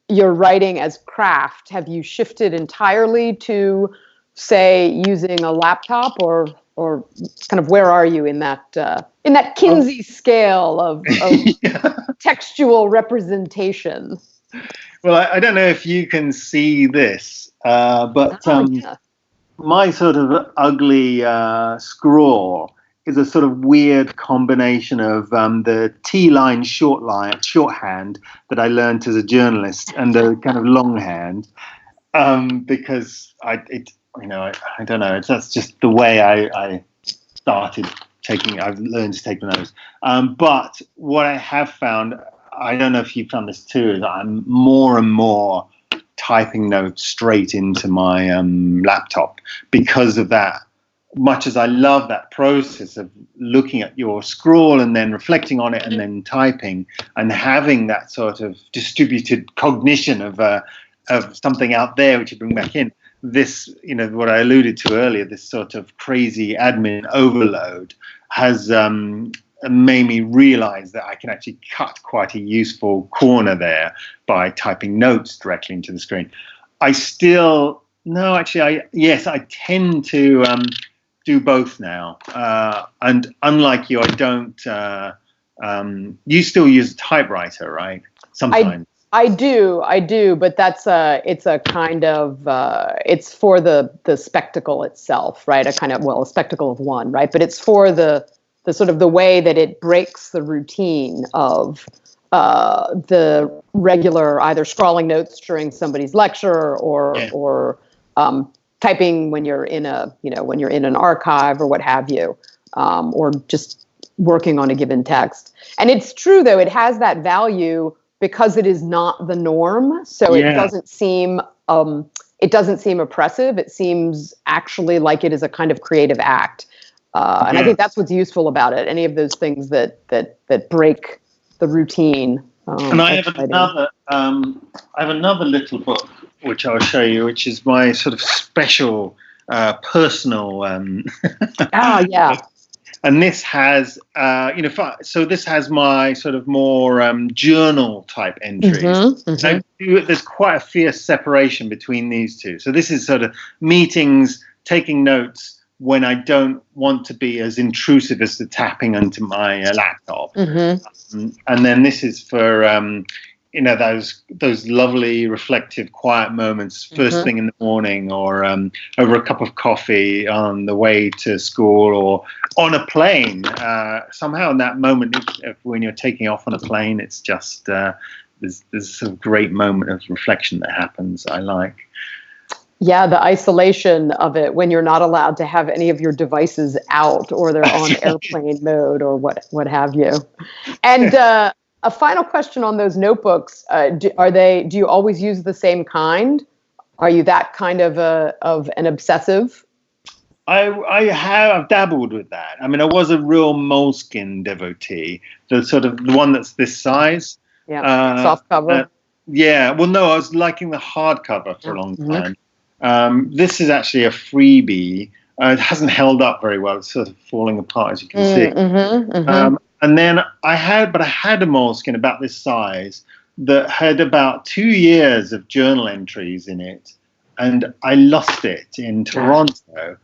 Speaker 1: your writing as craft, have you shifted entirely to, say, using a laptop, or kind of where are you in that Kinsey scale of textual representation?
Speaker 2: Well, I don't know if you can see this, but my sort of ugly scrawl is a sort of weird combination of the T-line shorthand that I learned as a journalist and the kind of longhand, because I don't know. That's just the way I started I've learned to take notes. But what I have found, I don't know if you've found this too, is I'm more and more typing notes straight into my laptop because of that. Much as I love that process of looking at your scroll and then reflecting on it and then typing and having that sort of distributed cognition of something out there which you bring back in. This, what I alluded to earlier, this sort of crazy admin overload has made me realize that I can actually cut quite a useful corner there by typing notes directly into the screen. I tend to do both now. And unlike you, I don't, you still use a typewriter, right? Sometimes.
Speaker 1: I do, but it's a kind of, it's for the spectacle itself, right? A spectacle of one, right? But it's for the sort of the way that it breaks the routine of the regular either scrawling notes during somebody's lecture or typing when you're in an archive or what have you, or just working on a given text. And it's true, though, it has that value because it is not the norm, so it doesn't seem oppressive. It seems actually like it is a kind of creative act, and I think that's what's useful about it. Any of those things that break the routine.
Speaker 2: And I have another little book which I'll show you, which is my sort of special personal. And this has, so this has my sort of more journal type entries. There's quite a fierce separation between these two. So this is sort of meetings, taking notes when I don't want to be as intrusive as the tapping onto my laptop. And then this is for, those lovely reflective quiet moments first thing in the morning, or over a cup of coffee on the way to school or on a plane. Somehow in that moment, when you're taking off on a plane, it's just there's a sort of great moment of reflection that happens. I like.
Speaker 1: Yeah, the isolation of it when you're not allowed to have any of your devices out, or they're on airplane mode, or what have you. And a final question on those notebooks: do you always use the same kind? Are you that kind of an obsessive? I've dabbled with that. I mean, I was a real Moleskine devotee, the one that's this size. Yeah, soft cover.
Speaker 2: Well, no, I was liking the hardcover for a long time. This is actually a freebie. It hasn't held up very well. It's sort of falling apart, as you can see. And then I had a Moleskine about this size that had about 2 years of journal entries in it. and I lost it in Toronto.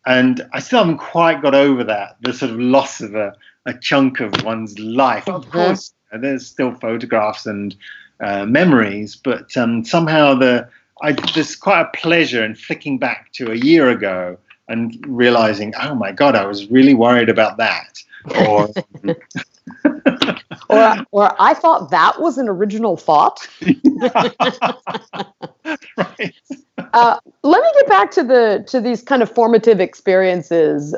Speaker 2: And I still haven't quite got over that, the sort of loss of a chunk of one's life. Of course, there's still photographs and memories, but somehow there's quite a pleasure in flicking back to a year ago and realizing, oh my God, I was really worried about that. Or,
Speaker 1: or I thought that was an original thought.
Speaker 2: Right.
Speaker 1: Let me get back to these kind of formative experiences,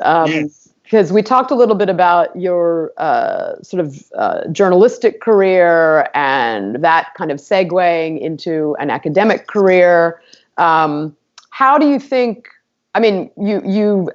Speaker 1: because we talked a little bit about your sort of journalistic career and that kind of segueing into an academic career. How do you think? I mean, you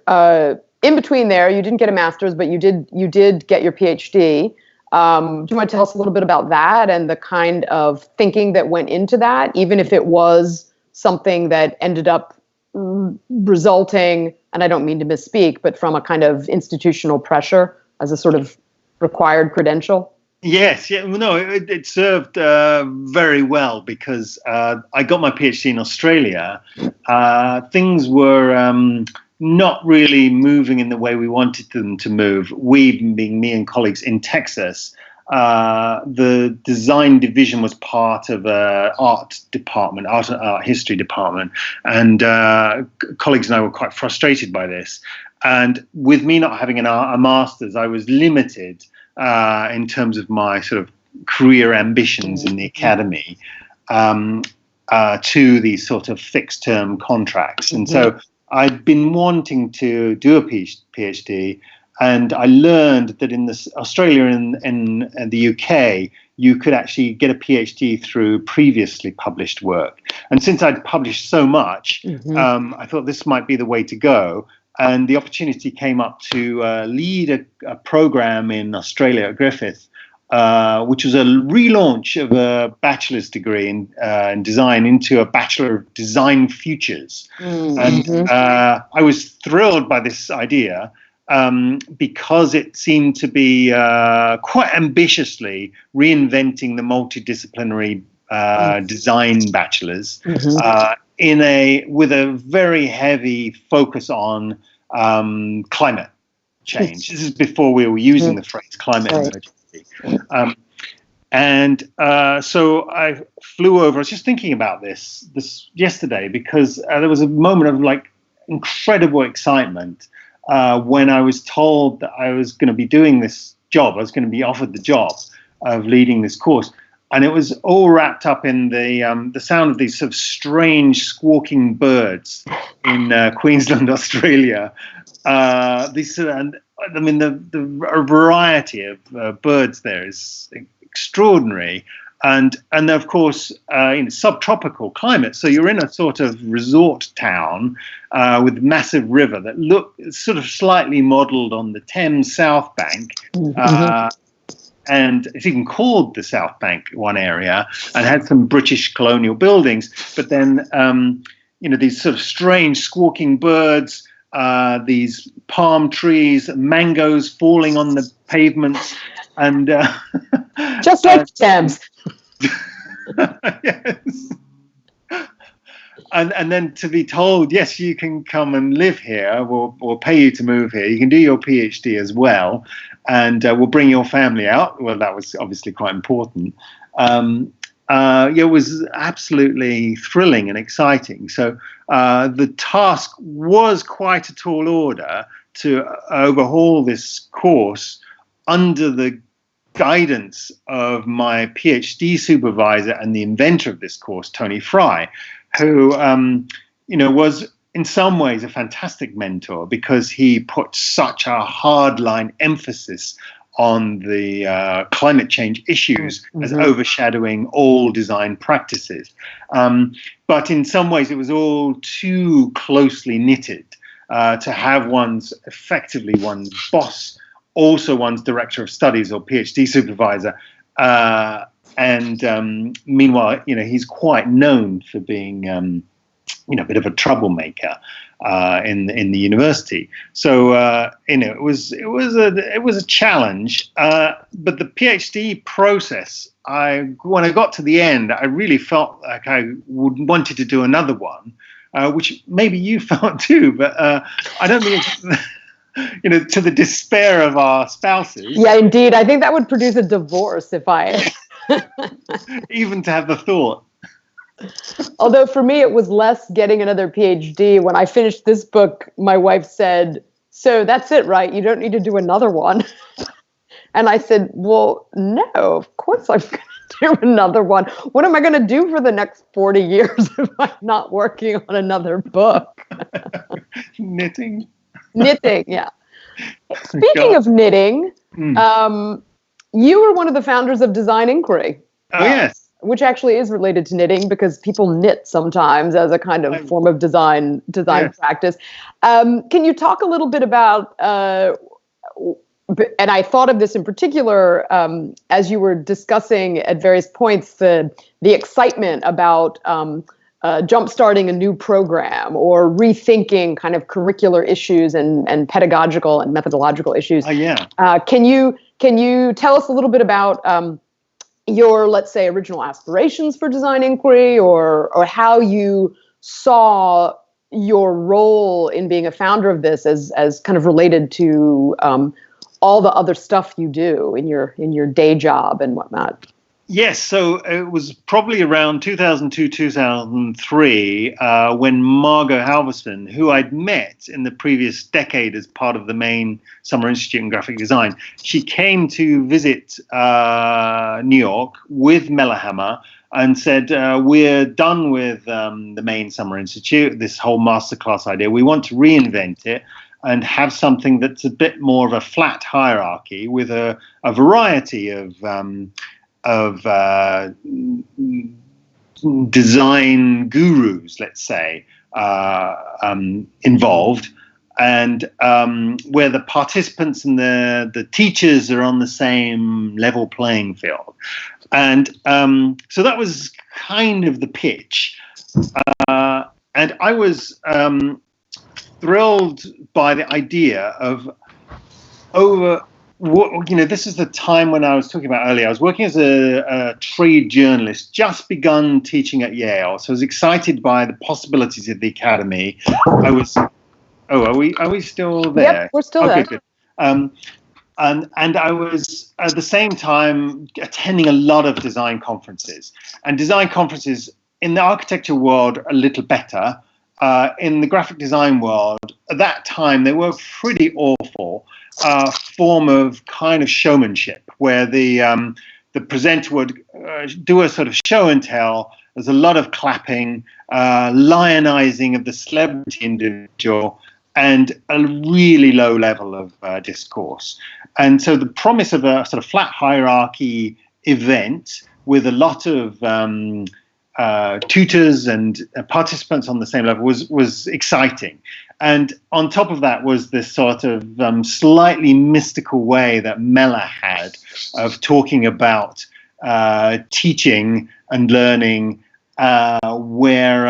Speaker 1: in between there, you didn't get a master's, but you did get your PhD. Do you want to tell us a little bit about that and the kind of thinking that went into that, even if it was something that ended up resulting, and I don't mean to misspeak, but from a kind of institutional pressure as a sort of required credential?
Speaker 2: Yes, it served very well because I got my PhD in Australia. Things were not really moving in the way we wanted them to move. We, being me and colleagues in Texas, the design division was part of an art history department, and colleagues and I were quite frustrated by this. And with me not having a master's, I was limited in terms of my sort of career ambitions in the academy to these sort of fixed-term contracts. And so I'd been wanting to do a PhD, and I learned that in Australia and the UK, you could actually get a PhD through previously published work. And since I'd published so much, I thought this might be the way to go. And the opportunity came up to lead a program in Australia at Griffith, which was a relaunch of a bachelor's degree in design into a Bachelor of Design Futures. And I was thrilled by this idea because it seemed to be quite ambitiously reinventing the multidisciplinary design bachelors with a very heavy focus on climate change. This is before we were using the phrase climate emergency. So I flew over. I was just thinking about this yesterday because there was a moment of like incredible excitement when I was told that I was going to be doing this job. I was going to be offered the job of leading this course. And it was all wrapped up in the sound of these sort of strange squawking birds in Queensland, Australia. The variety of birds there is extraordinary, and of course, in subtropical climate. So you're in a sort of resort town with massive river that looked sort of slightly modelled on the Thames South Bank. And it's even called the South Bank, one area, and had some British colonial buildings. But then, these sort of strange squawking birds, these palm trees, mangoes falling on the pavements, and
Speaker 1: just like Thames.
Speaker 2: Yes. And then to be told, yes, you can come and live here. We'll pay you to move here. You can do your PhD as well, and we'll bring your family out. Well, that was obviously quite important. It was absolutely thrilling and exciting. So the task was quite a tall order to overhaul this course under the guidance of my PhD supervisor and the inventor of this course, Tony Fry, who was in some ways a fantastic mentor because he put such a hardline emphasis on the climate change issues as overshadowing all design practices. But in some ways it was all too closely knitted to have one's boss, also one's director of studies or PhD supervisor. Meanwhile, he's quite known for being, a bit of a troublemaker in the university. So it was a challenge. But the PhD process, when I got to the end, I really felt like I wanted to do another one. which maybe you felt too, but I don't think it's, to the despair of our spouses.
Speaker 1: Yeah, indeed. I think that would produce a divorce if I...
Speaker 2: Even to have the thought.
Speaker 1: Although for me, it was less getting another PhD. When I finished this book, my wife said, "So that's it, right? You don't need to do another one." And I said, "Well, no, of course I'm going to do another one. What am I going to do for the next 40 years if I'm not working on another book?"
Speaker 2: Knitting.
Speaker 1: Knitting, yeah. Speaking of knitting, you were one of the founders of DesignInquiry.
Speaker 2: Oh, yes.
Speaker 1: Which actually is related to knitting because people knit sometimes as a kind of form of design practice. Can you talk a little bit about, and I thought of this in particular as you were discussing at various points, the excitement about jumpstarting a new program or rethinking kind of curricular issues and pedagogical and methodological issues. Can you tell us a little bit about your, let's say, original aspirations for DesignInquiry, or how you saw your role in being a founder of this as kind of related to all the other stuff you do in your day job and whatnot?
Speaker 2: Yes, so it was probably around 2002, 2003 when Margot Halverson, who I'd met in the previous decade as part of the main Summer Institute in Graphic Design, she came to visit New York with Mellehammer and said, "We're done with the main Summer Institute, this whole masterclass idea. We want to reinvent it and have something that's a bit more of a flat hierarchy with a variety of design gurus, let's say, involved, and where the participants and the teachers are on the same level playing field." And so that was kind of the pitch. And I was thrilled by the idea of this is the time when I was talking about earlier. I was working as a trade journalist, just begun teaching at Yale, so I was excited by the possibilities of the academy. I was. Oh, are we still there?
Speaker 1: Yep, we're still there.
Speaker 2: Good. And I was at the same time attending a lot of design conferences, and design conferences in the architecture world a little better. In the graphic design world, at that time, they were pretty awful. Form of kind of showmanship where the presenter would do a sort of show and tell. There's a lot of clapping, lionizing of the celebrity individual, and a really low level of discourse. And so the promise of a sort of flat hierarchy event with a lot of tutors and participants on the same level was exciting. And on top of that was this sort of slightly mystical way that Mella had of talking about teaching and learning, where,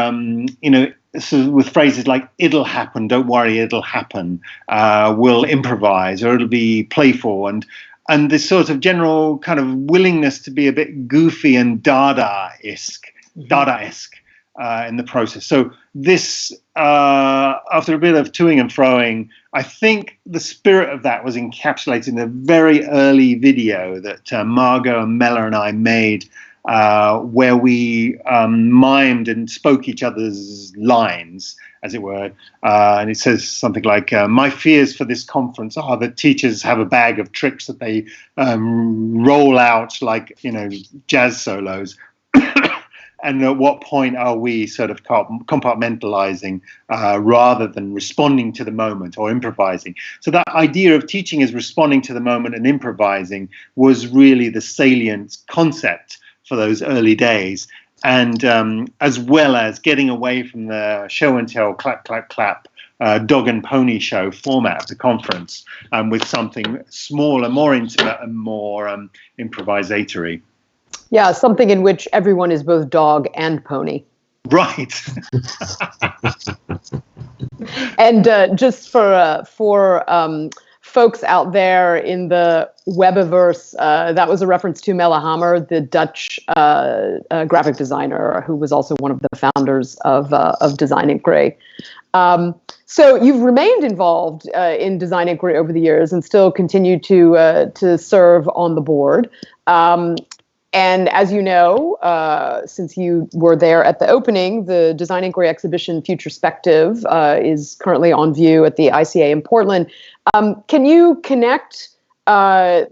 Speaker 2: so with phrases like, "It'll happen, don't worry, it'll happen, we'll improvise," or "it'll be playful," and this sort of general kind of willingness to be a bit goofy and Dada-esque in the process. So this, after a bit of toing and froing, I think the spirit of that was encapsulated in a very early video that Margot and Mella and I made, where we mimed and spoke each other's lines, as it were. And it says something like, "My fears for this conference are that teachers have a bag of tricks that they roll out like, jazz solos. And at what point are we sort of compartmentalizing rather than responding to the moment or improvising?" So that idea of teaching as responding to the moment and improvising was really the salient concept for those early days. And as well as getting away from the show and tell, clap, clap, clap, dog and pony show format of the conference, with something smaller, more intimate and more improvisatory.
Speaker 1: Yeah, something in which everyone is both dog and pony.
Speaker 2: Right.
Speaker 1: And just for folks out there in the Webiverse, that was a reference to Melle Hammer, the Dutch graphic designer who was also one of the founders of DesignInquiry. So you've remained involved in DesignInquiry over the years and still continue to serve on the board. And as you know, since you were there at the opening, the DesignInquiry exhibition Futurespective is currently on view at the ICA in Portland. Can you connect the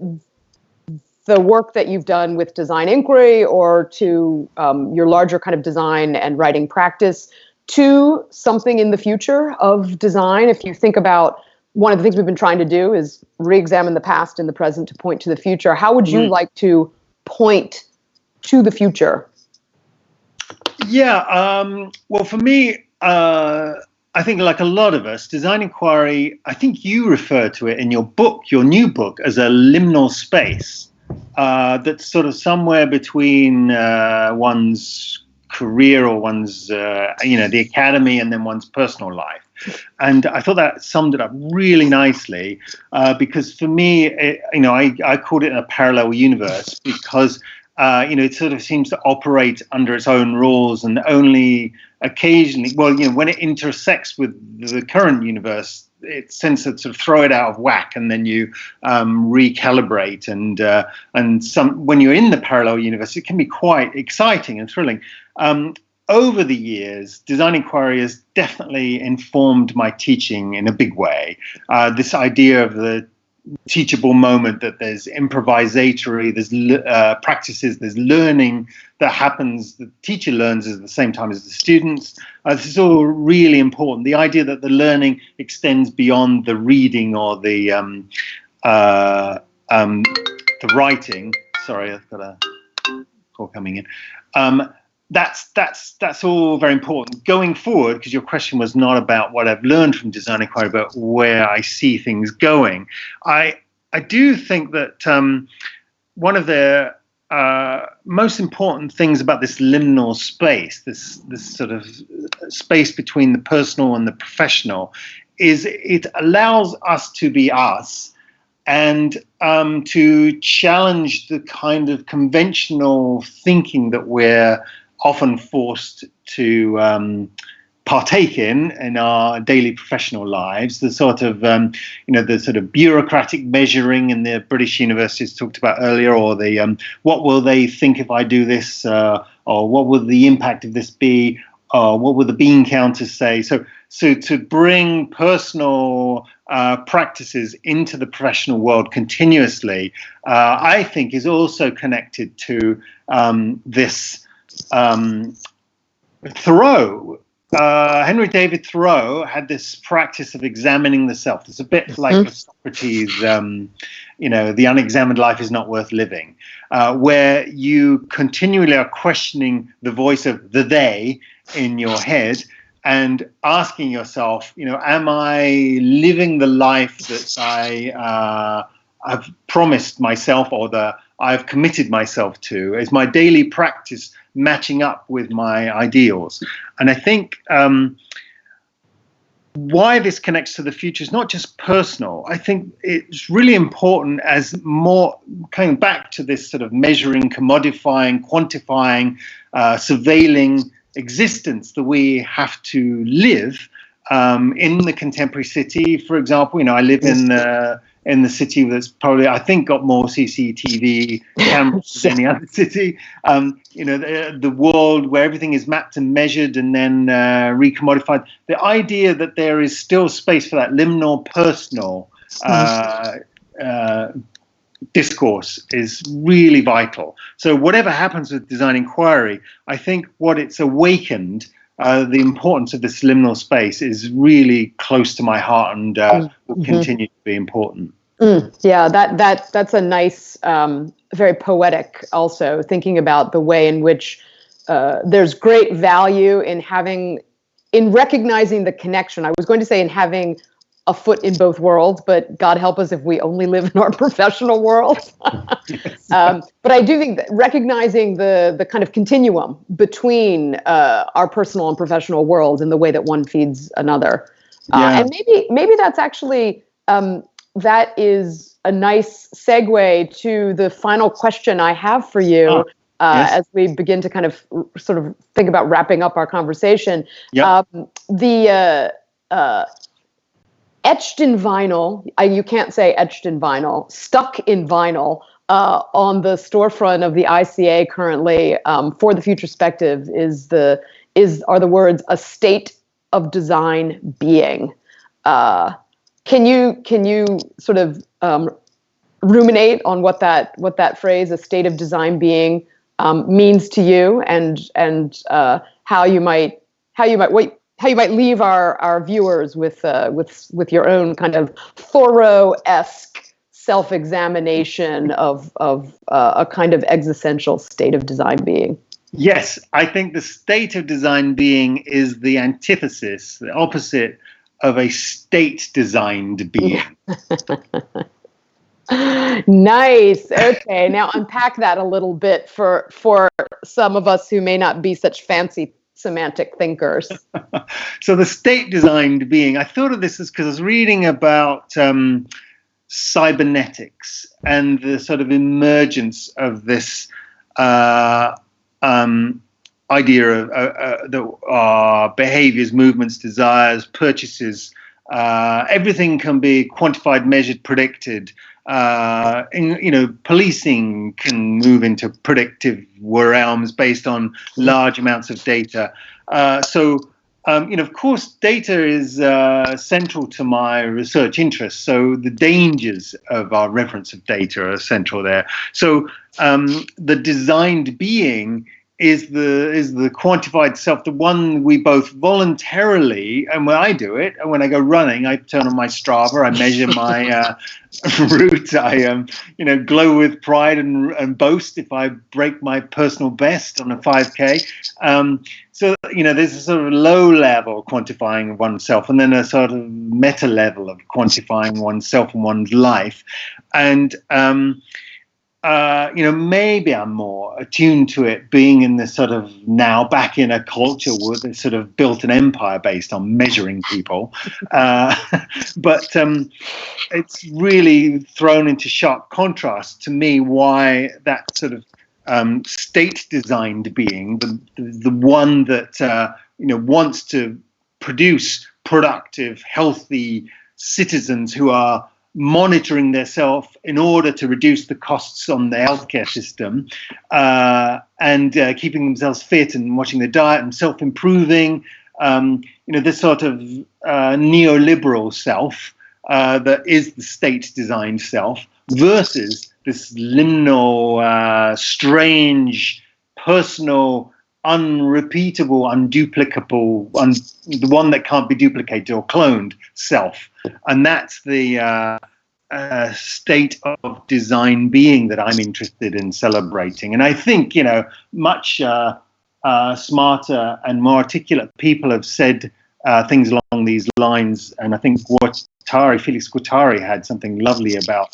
Speaker 1: work that you've done with DesignInquiry or to your larger kind of design and writing practice to something in the future of design? If you think about one of the things we've been trying to do is re-examine the past and the present to point to the future. How would you like to point to the future?
Speaker 2: Yeah, well, for me, I think like a lot of us, DesignInquiry, I think you refer to it in your book, your new book, as a liminal space that's sort of somewhere between one's career or one's, the academy and then one's personal life. And I thought that summed it up really nicely because for me, I called it a parallel universe because, it sort of seems to operate under its own rules and only occasionally, when it intersects with the current universe, it tends to sort of throw it out of whack, and then you recalibrate. And when you're in the parallel universe, it can be quite exciting and thrilling. Over the years, DesignInquiry has definitely informed my teaching in a big way. This idea of the teachable moment, that there's improvisatory, there's practices, there's learning that happens, the teacher learns at the same time as the students. This is all really important. The idea that the learning extends beyond the reading or the writing. Sorry, I've got a call coming in. That's all very important going forward, because your question was not about what I've learned from DesignInquiry, but where I see things going. I do think that one of the most important things about this liminal space, this sort of space between the personal and the professional, is it allows us to be us and to challenge the kind of conventional thinking that we're often forced to partake in our daily professional lives. The sort of, the sort of bureaucratic measuring in the British universities talked about earlier, or the what will they think if I do this, or what will the impact of this be, or what will the bean counters say? So to bring personal practices into the professional world continuously, I think is also connected to this. Thoreau, Henry David Thoreau had this practice of examining the self. It's a bit like Socrates, the unexamined life is not worth living, where you continually are questioning the voice of the they in your head and asking yourself, am I living the life that I have promised myself or that I've committed myself to? Is my daily practice matching up with my ideals? And I think why this connects to the future is not just personal. I think it's really important as more coming back to this sort of measuring, commodifying, quantifying, surveilling existence that we have to live in the contemporary city. For example, I live in the city that's probably, I think, got more CCTV cameras than any other city. The world where everything is mapped and measured and then recommodified. The idea that there is still space for that liminal personal discourse is really vital. So whatever happens with DesignInquiry, I think what it's awakened, the importance of this liminal space, is really close to my heart and will continue to be important.
Speaker 1: Yeah, that's a nice, very poetic also, thinking about the way in which there's great value in recognizing the connection. I was going to say in having a foot in both worlds, but God help us if we only live in our professional world. But I do think that recognizing the kind of continuum between our personal and professional worlds in the way that one feeds another. And maybe that's actually that is a nice segue to the final question I have for you. Yes. As we begin to kind of sort of think about wrapping up our conversation.
Speaker 2: Yep.
Speaker 1: The etched in vinyl, you can't say etched in vinyl, stuck in vinyl on the storefront of the ICA currently for the Futurespective are the words "a state of design being." Can you sort of ruminate on what that phrase "a state of design being" means to you, and how you might leave our viewers with your own kind of Thoreau-esque self-examination of a kind of existential state of design being?
Speaker 2: Yes, I think the state of design being is the antithesis, the opposite of a state-designed being.
Speaker 1: Nice. Okay, now unpack that a little bit for some of us who may not be such fancy semantic thinkers.
Speaker 2: So the state-designed being, I thought of this as because I was reading about cybernetics and the sort of emergence of this idea of that behaviors, movements, desires, purchases, everything can be quantified, measured, predicted. Policing can move into predictive realms based on large amounts of data. Of course, data is central to my research interests. So the dangers of our reference of data are central there. So the designed being is the quantified self, the one we both voluntarily, and when I do it, and when I go running, I turn on my Strava, I measure my route, I glow with pride and boast if I break my personal best on a 5K. There's a sort of low level quantifying of oneself, and then a sort of meta level of quantifying oneself and one's life. And maybe I'm more attuned to it being in this sort of now back in a culture where they sort of built an empire based on measuring people. But it's really thrown into sharp contrast to me why that sort of state-designed being, the one that wants to produce productive, healthy citizens who are monitoring their self in order to reduce the costs on the healthcare system, and keeping themselves fit and watching their diet and self-improving, this sort of neoliberal self that is the state-designed self versus this liminal, strange, personal, unrepeatable, unduplicable, the one that can't be duplicated or cloned self. And that's the state of design being that I'm interested in celebrating. And I think, much smarter and more articulate people have said things along these lines. And I think Felix Guattari had something lovely about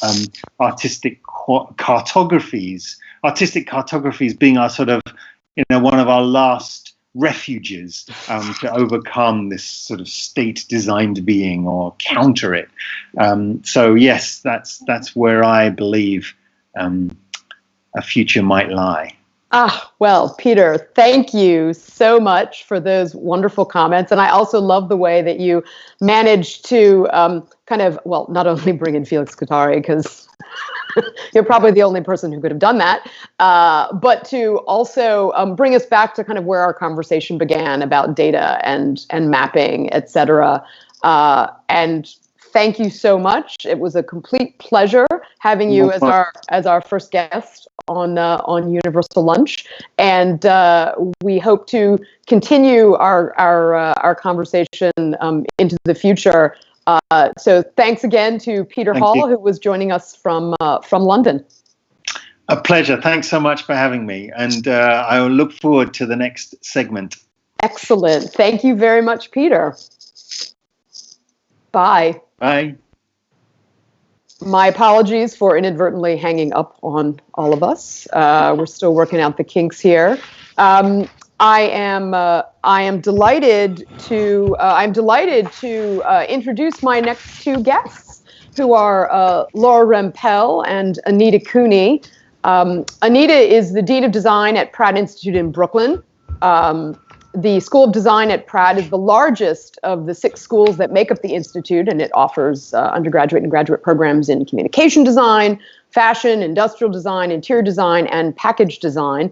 Speaker 2: artistic cartographies. Artistic cartographies being our sort of, one of our last refuges to overcome this sort of state-designed being or counter it. So yes, that's where I believe a future might lie.
Speaker 1: Well, Peter, thank you so much for those wonderful comments. And I also love the way that you managed to not only bring in Felix Guattari, because you're probably the only person who could have done that, but to also bring us back to kind of where our conversation began about data and mapping, et cetera. And thank you so much. It was a complete pleasure having you as our first guest on Universal Lunch, and we hope to continue our conversation into the future. So thanks again to Peter Hall, who was joining us from London.
Speaker 2: A pleasure. Thanks so much for having me, and I will look forward to the next segment.
Speaker 1: Excellent. Thank you very much, Peter. Bye.
Speaker 2: Bye.
Speaker 1: My apologies for inadvertently hanging up on all of us. We're still working out the kinks here. I am delighted to introduce my next two guests, who are Lora Rempel and Anita Cooney. Anita is the Dean of Design at Pratt Institute in Brooklyn. The School of Design at Pratt is the largest of the 6 schools that make up the Institute, and it offers undergraduate and graduate programs in communication design, fashion, industrial design, interior design, and package design.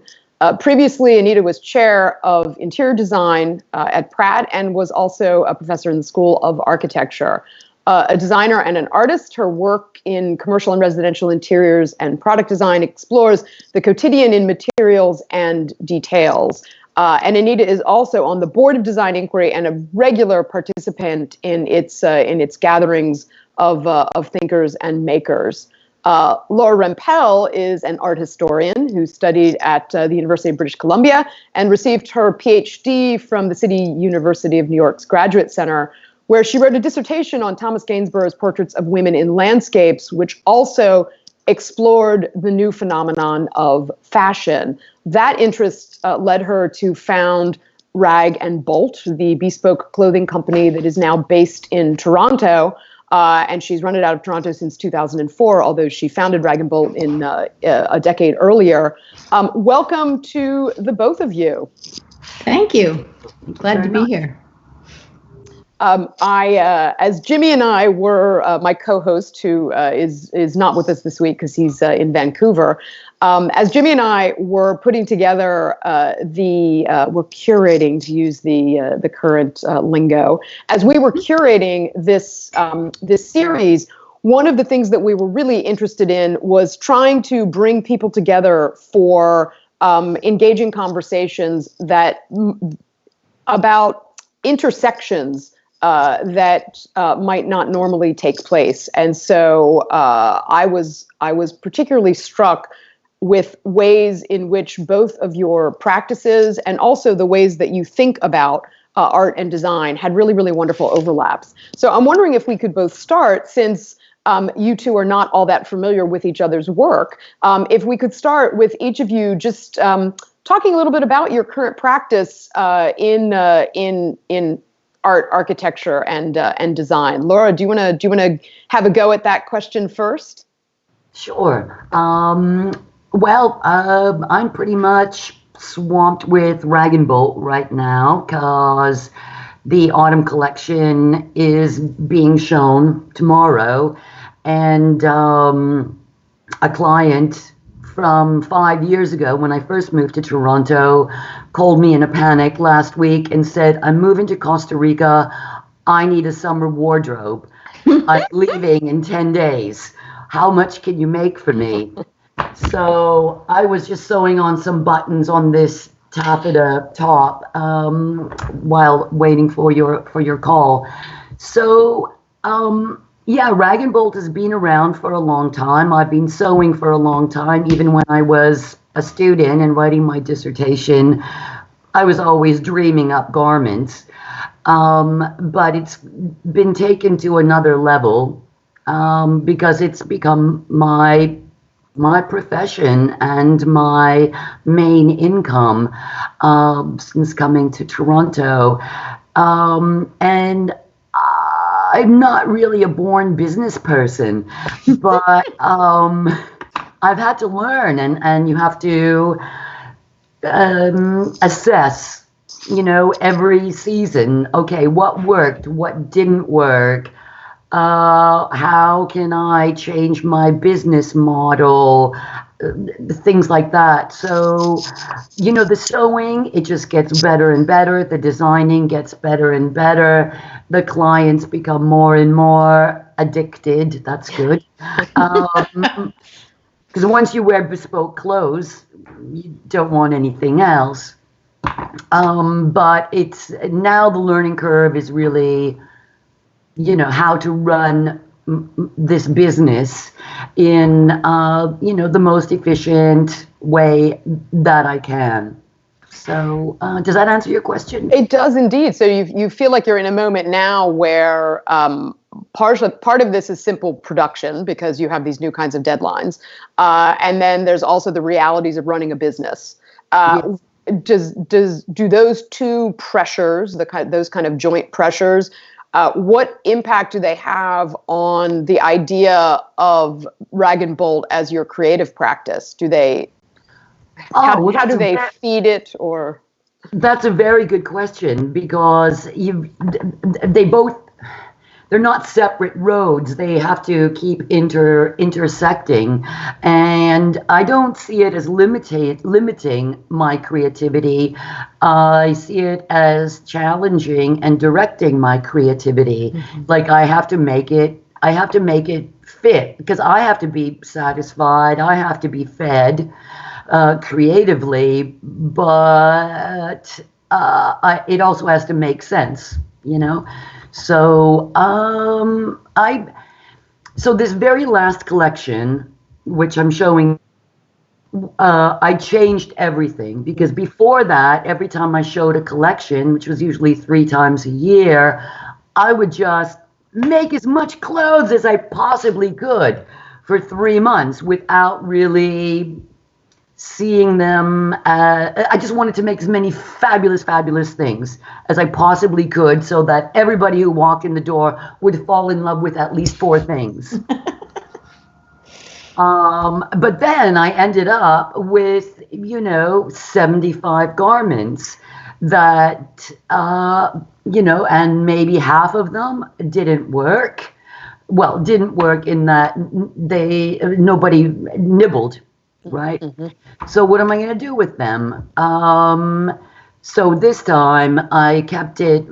Speaker 1: Previously, Anita was chair of interior design at Pratt and was also a professor in the School of Architecture. A designer and an artist, her work in commercial and residential interiors and product design explores the quotidian in materials and details. And Anita is also on the board of DesignInquiry and a regular participant in its gatherings of thinkers and makers. Lora Rempel is an art historian who studied at the University of British Columbia and received her PhD from the City University of New York's Graduate Center, where she wrote a dissertation on Thomas Gainsborough's portraits of women in landscapes, which also explored the new phenomenon of fashion. That interest led her to found Rag+Bolt, the bespoke clothing company that is now based in Toronto. And she's run it out of Toronto since 2004, although she founded Rag+Bolt in a decade earlier. Welcome to the both of you.
Speaker 3: Thank you. I'm glad to be here.
Speaker 1: As Jimmy and I were, my co-host, who is not with us this week because he's in Vancouver, as Jimmy and I were putting together we're curating, to use the current lingo, as we were curating this series, one of the things that we were really interested in was trying to bring people together for engaging conversations about intersections that might not normally take place. And so I was particularly struck with ways in which both of your practices and also the ways that you think about art and design had really, really wonderful overlaps. So I'm wondering if we could both start, since you two are not all that familiar with each other's work, if we could start with each of you just talking a little bit about your current practice in art, architecture, and design. Lora, do you want to have a go at that question first?
Speaker 4: Sure. Well, I'm pretty much swamped with Rag+Bolt right now because the autumn collection is being shown tomorrow, and a client from 5 years ago, when I first moved to Toronto, called me in a panic last week and said, "I'm moving to Costa Rica. I need a summer wardrobe. I'm leaving in 10 days. How much can you make for me?" So I was just sewing on some buttons on this taffeta top while waiting for your call. So yeah, Rag+Bolt has been around for a long time. I've been sewing for a long time. Even when I was a student and writing my dissertation, I was always dreaming up garments. But it's been taken to another level because it's become my profession and my main income since coming to Toronto. And I'm not really a born business person, but I've had to learn, and you have to assess, every season. Okay, what worked? What didn't work? How can I change my business model? Things like that. So, the sewing, it just gets better and better. The designing gets better and better. The clients become more and more addicted. That's good. Because once you wear bespoke clothes, you don't want anything else. But it's now the learning curve is really, how to run this business in, the most efficient way that I can. So does that answer your question?
Speaker 1: It does indeed. So you feel like you're in a moment now where part of this is simple production because you have these new kinds of deadlines. And then there's also the realities of running a business. Yes. Do those two pressures, those kind of joint pressures, what impact do they have on the idea of Rag+Bolt as your creative practice? Do they, how do they feed it, or?
Speaker 4: That's a very good question, because they're not separate roads. They have to keep intersecting. And I don't see it as limiting my creativity. I see it as challenging and directing my creativity. Mm-hmm. Like I have to make it fit, because I have to be satisfied. I have to be fed creatively, but it also has to make sense, you know? So so this very last collection, which I'm showing, I changed everything, because before that, every time I showed a collection, which was usually 3 times a year, I would just make as much clothes as I possibly could for 3 months without really seeing them. I just wanted to make as many fabulous things as I possibly could, so that everybody who walked in the door would fall in love with at least 4 things. But then I ended up with, 75 garments that, and maybe half of them didn't work. Well, didn't work in that nobody nibbled. Right. Mm-hmm. So what am I going to do with them? So this time I kept it.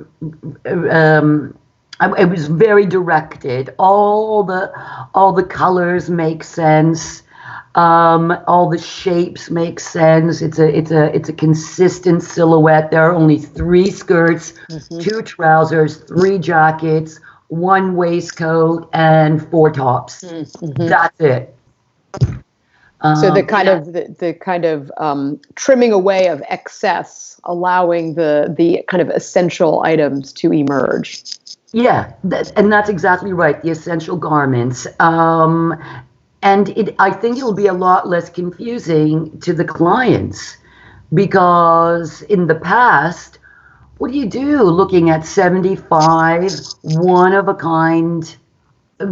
Speaker 4: It was very directed. All the colors make sense. All the shapes make sense. It's a consistent silhouette. There are only 3 skirts, mm-hmm. 2 trousers, 3 jackets, 1 waistcoat, and 4 tops. Mm-hmm. That's it.
Speaker 1: So the kind of trimming away of excess, allowing the kind of essential items to emerge.
Speaker 4: Yeah, and that's exactly right. The essential garments, and I think it'll be a lot less confusing to the clients, because in the past, what do you do looking at 75 one-of-a-kind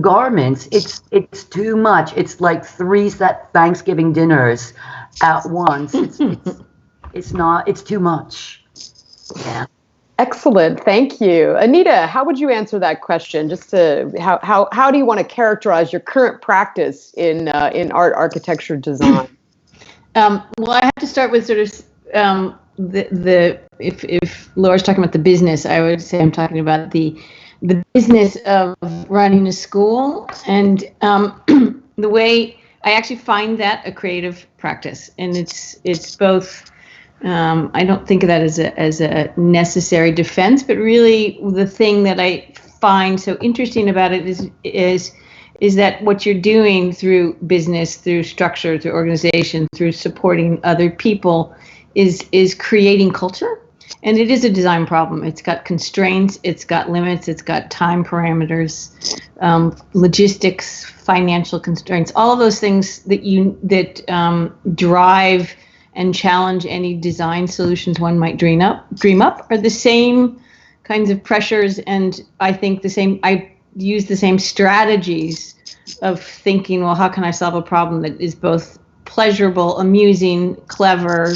Speaker 4: garments? It's too much. It's like 3 set Thanksgiving dinners at once. It's too much. Yeah.
Speaker 1: Excellent. Thank you. Anita, how would you answer that question? Just to how do you want to characterize your current practice in art, architecture, design?
Speaker 3: Well, I have to start with sort of if Laura's talking about the business, I would say I'm talking about the business of running a school, and the way I actually find that a creative practice, and it's both. I don't think of that as a necessary defense, but really the thing that I find so interesting about it is that what you're doing through business, through structure, through organization, through supporting other people, is creating culture. And it is a design problem. It's got constraints, it's got limits, it's got time parameters, logistics, financial constraints, all of those things that drive and challenge any design solutions one might dream up are the same kinds of pressures. And I think I use the same strategies of thinking, well, how can I solve a problem that is both pleasurable, amusing, clever,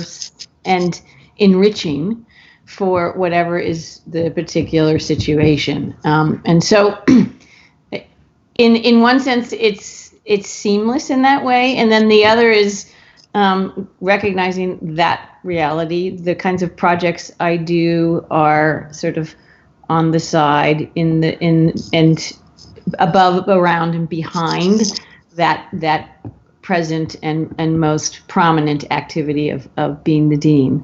Speaker 3: and enriching for whatever is the particular situation. And so in one sense, it's seamless in that way. And then the other is recognizing that reality. The kinds of projects I do are sort of on the side, and above, around, and behind that present and most prominent activity of being the dean.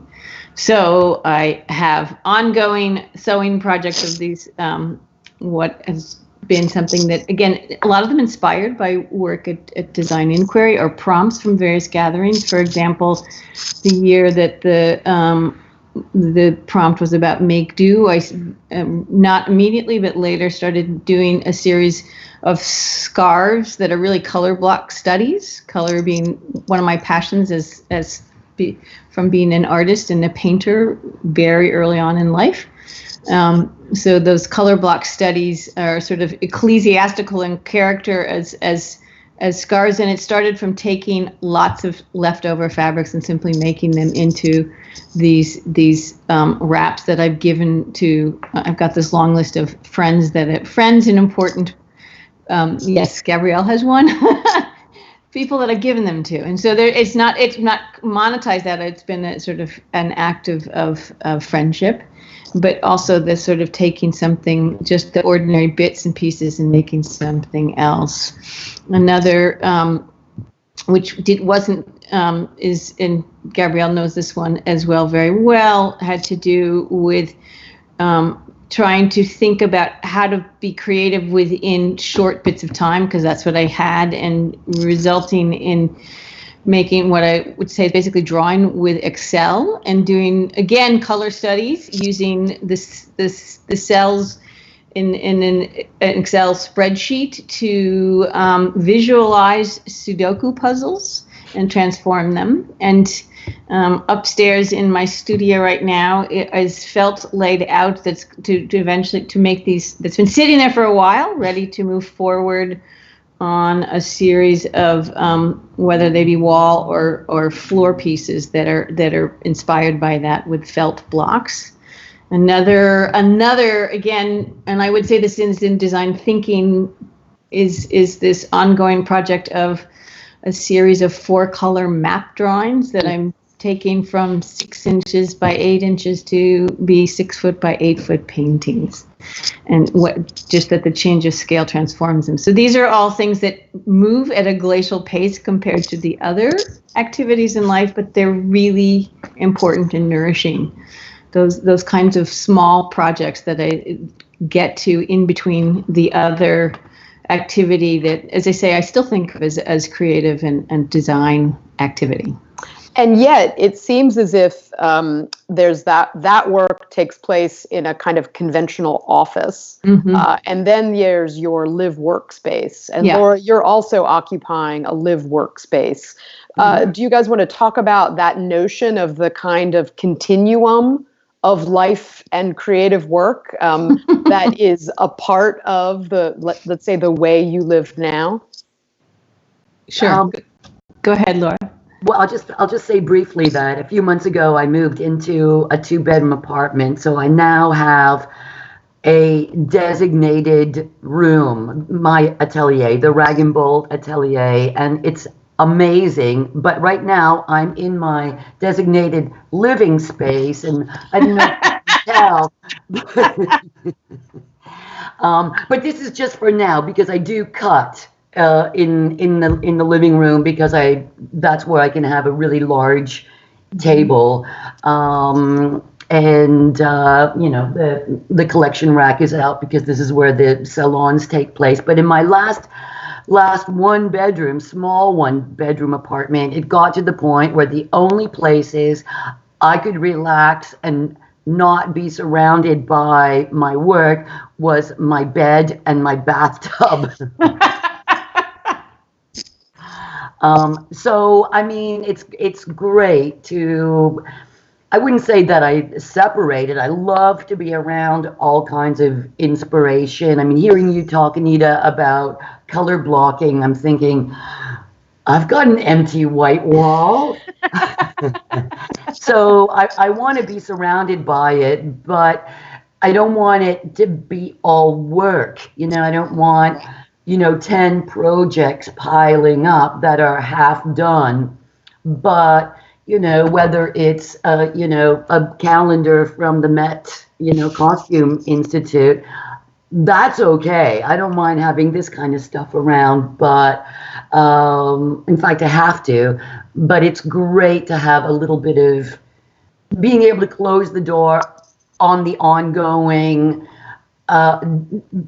Speaker 3: So I have ongoing sewing projects of these, what has been something that, again, a lot of them inspired by work at DesignInquiry or prompts from various gatherings. For example, the year that the prompt was about make do, I not immediately, but later started doing a series of scarves that are really color block studies, color being one of my passions as from being an artist and a painter very early on in life. So those color block studies are sort of ecclesiastical in character as scars, and it started from taking lots of leftover fabrics and simply making them into these wraps that I've given to. I've got this long list of friends and important. Yes, Gabrielle has one. People that I've given them to, and so it's not monetized. That it's been a sort of an act of friendship, but also this sort of taking something, just the ordinary bits and pieces, and making something else. Another, is, and Gabrielle knows this one as well very well, had to do with trying to think about how to be creative within short bits of time, because that's what I had, and resulting in making what I would say basically drawing with Excel and doing, again, color studies using the cells in an Excel spreadsheet to visualize Sudoku puzzles and transform them. And upstairs in my studio right now is felt laid out that's to eventually to make these, that's been sitting there for a while, ready to move forward on a series of whether they be wall or floor pieces that are inspired by that with felt blocks. Another again, and I would say this is in design thinking, is this ongoing project of a series of 4-color map drawings that I'm taking from 6 inches by 8 inches to be 6 foot by 8 foot paintings, and just that the change of scale transforms them. So these are all things that move at a glacial pace compared to the other activities in life, but they're really important and nourishing. Those kinds of small projects that I get to in between the other activity that, as I say, I still think of as creative and design activity.
Speaker 1: And yet it seems as if there's that work takes place in a kind of conventional office. Mm-hmm. And then there's your live workspace. And yeah. Lora, you're also occupying a live workspace. Mm-hmm. Do you guys want to talk about that notion of the kind of continuum of life and creative work that is a part of let's say the way you live now?
Speaker 3: Sure. Go ahead, Lora.
Speaker 4: Well, I'll just say briefly that a few months ago I moved into a 2-bedroom apartment, so I now have a designated room, my atelier, the Rag+Bolt atelier, and it's amazing. But right now I'm in my designated living space, and I don't know if you can tell. But this is just for now, because I do cut in the living room, because that's where I can have a really large table, and the collection rack is out because this is where the salons take place. But in my last small one bedroom apartment, it got to the point where the only places I could relax and not be surrounded by my work was my bed and my bathtub. So, I mean, it's great to, I wouldn't say that I separated. I love to be around all kinds of inspiration. I mean, hearing you talk, Anita, about color blocking, I'm thinking, I've got an empty white wall. So I want to be surrounded by it, but I don't want it to be all work. I don't want 10 projects piling up that are half done. But, whether it's, a calendar from the Met, Costume Institute, that's okay. I don't mind having this kind of stuff around, but in fact, I have to. But it's great to have a little bit of being able to close the door on the ongoing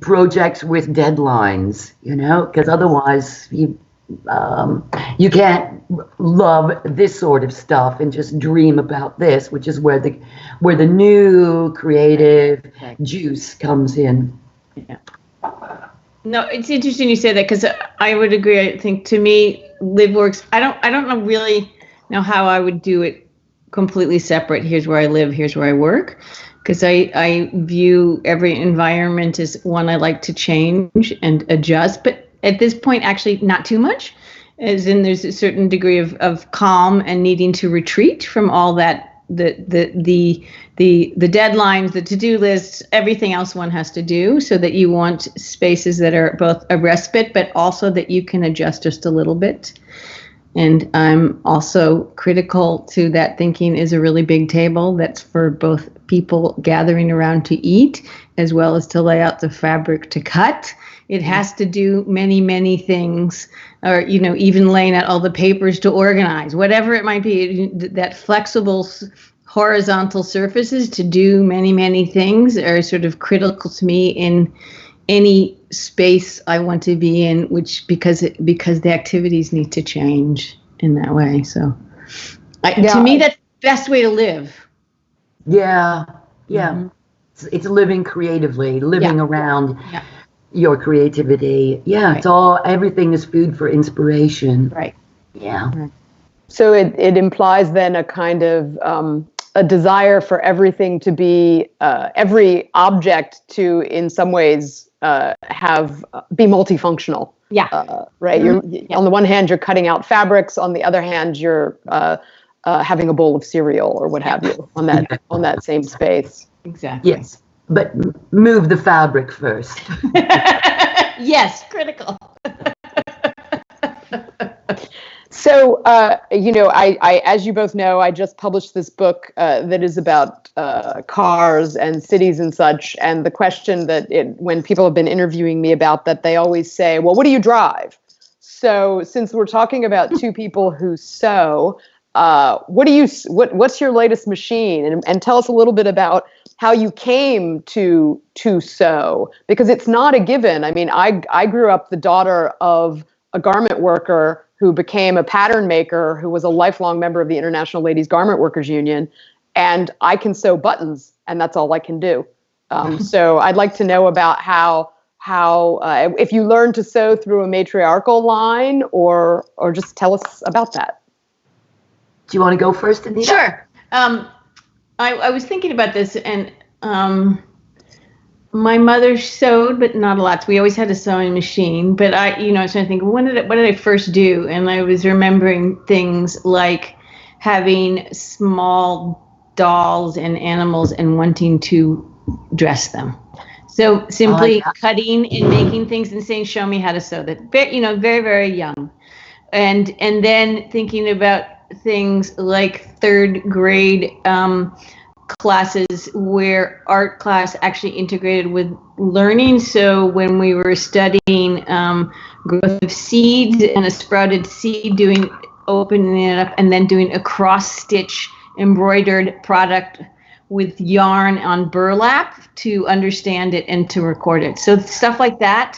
Speaker 4: projects with deadlines, because otherwise you can't love this sort of stuff and just dream about this, which is where the new creative juice comes in.
Speaker 3: Yeah. No, it's interesting you say that, because I would agree. I think, to me, live works. I don't know really Now, how I would do it completely separate. Here's where I live. Here's where I work. Because I view every environment as one I like to change and adjust. But at this point, actually, not too much. As in, there's a certain degree of calm and needing to retreat from all that, the deadlines, the to-do lists, everything else one has to do, so that you want spaces that are both a respite, but also that you can adjust just a little bit. And I'm also critical to that thinking is a really big table that's for both people gathering around to eat, as well as to lay out the fabric to cut. It has to do many, many things, or, even laying out all the papers to organize, whatever it might be. That flexible horizontal surfaces to do many, many things are sort of critical to me in any space I want to be in, which because the activities need to change in that way. So to me, that's the best way to live.
Speaker 4: Yeah. Mm-hmm. It's living creatively, living around your creativity. Yeah, right. Everything is food for inspiration.
Speaker 3: Right.
Speaker 4: Yeah. Right.
Speaker 1: So it implies then a kind of a desire for everything to be, every object to, in some ways, be multifunctional.
Speaker 3: Yeah.
Speaker 1: Right. Mm-hmm. On the one hand, you're cutting out fabrics. On the other hand, you're having a bowl of cereal or what have you on that same space.
Speaker 3: Exactly.
Speaker 4: Yes, but move the fabric first.
Speaker 3: Yes, critical.
Speaker 1: So, I, as you both know, I just published this book that is about cars and cities and such. And the question when people have been interviewing me about that, they always say, well, what do you drive? So since we're talking about two people who sew, what's your latest machine? And tell us a little bit about how you came to sew, because it's not a given. I mean, I grew up the daughter of a garment worker who became a pattern maker, who was a lifelong member of the International Ladies Garment Workers Union, and I can sew buttons, and that's all I can do. So I'd like to know about how if you learned to sew through a matriarchal line, or just tell us about that.
Speaker 4: Do you want to go first, Anita?
Speaker 3: Sure. I was thinking about this, and my mother sewed, but not a lot. So we always had a sewing machine. But I was trying to think, what did I first do? And I was remembering things like having small dolls and animals and wanting to dress them. So simply cutting and making things and saying, "Show me how to sew that." Very, very young, and then thinking about things like third grade classes where art class actually integrated with learning. So when we were studying growth of seeds and a sprouted seed, opening it up and then doing a cross stitch embroidered product with yarn on burlap to understand it and to record it. So stuff like that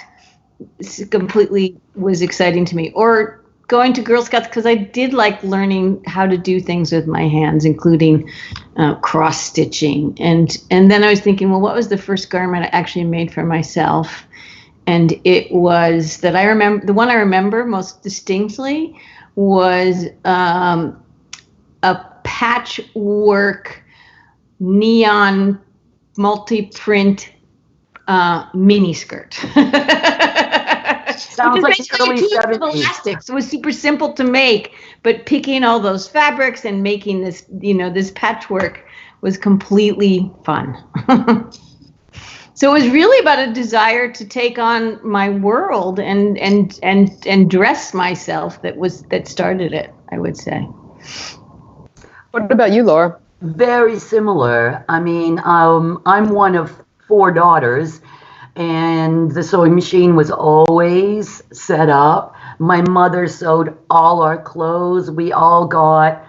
Speaker 3: completely was exciting to me. Or going to Girl Scouts, because I did like learning how to do things with my hands, including cross stitching. And then I was thinking, well, what was the first garment I actually made for myself? And it was that the one I remember most distinctly was a patchwork neon multi-print mini skirt.
Speaker 4: Sounds like the early 70s.
Speaker 3: Elastics. It was super simple to make, but picking all those fabrics and making this, this patchwork was completely fun. So it was really about a desire to take on my world and dress myself that started it, I would say.
Speaker 1: What about you, Laura?
Speaker 4: Very similar. I mean, I'm one of 4 daughters, and the sewing machine was always set up. My mother sewed all our clothes. We all got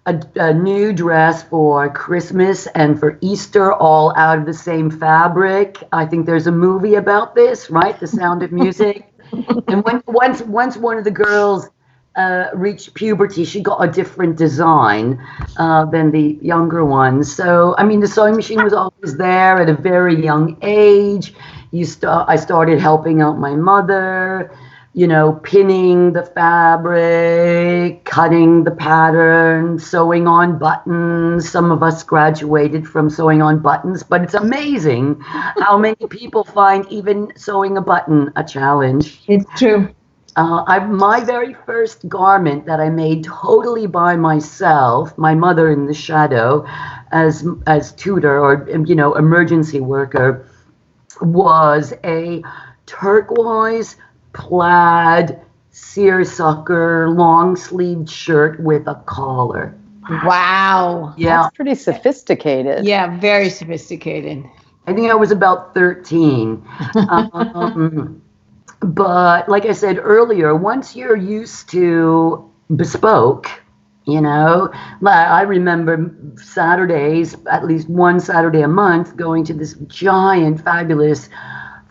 Speaker 4: a new dress for Christmas and for Easter, all out of the same fabric. I think there's a movie about this, right? The Sound of Music. And once one of the girls reached puberty, she got a different design than the younger ones. So, I mean, the sewing machine was always there at a very young age. I started helping out my mother. pinning the fabric, cutting the pattern, sewing on buttons. Some of us graduated from sewing on buttons, but it's amazing how many people find even sewing a button a challenge.
Speaker 3: It's true.
Speaker 4: My very first garment that I made totally by myself, my mother in the shadow, as tutor or emergency worker, was a turquoise plaid seersucker long-sleeved shirt with a collar.
Speaker 3: Wow.
Speaker 4: Yeah,
Speaker 1: That's pretty sophisticated.
Speaker 3: Yeah, very sophisticated.
Speaker 4: I think I was about 13. But like I said earlier, once you're used to bespoke, I remember Saturdays, at least one Saturday a month, going to this giant, fabulous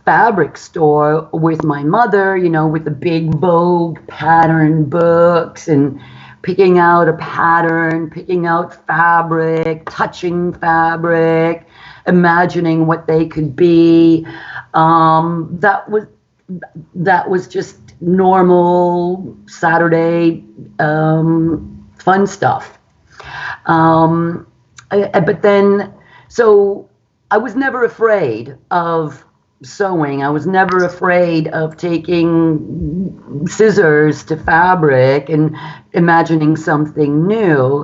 Speaker 4: fabric store with my mother, with the big Vogue pattern books, and picking out a pattern, picking out fabric, touching fabric, imagining what they could be. That was just normal Saturday fun stuff. But then, so I was never afraid of sewing. I was never afraid of taking scissors to fabric and imagining something new.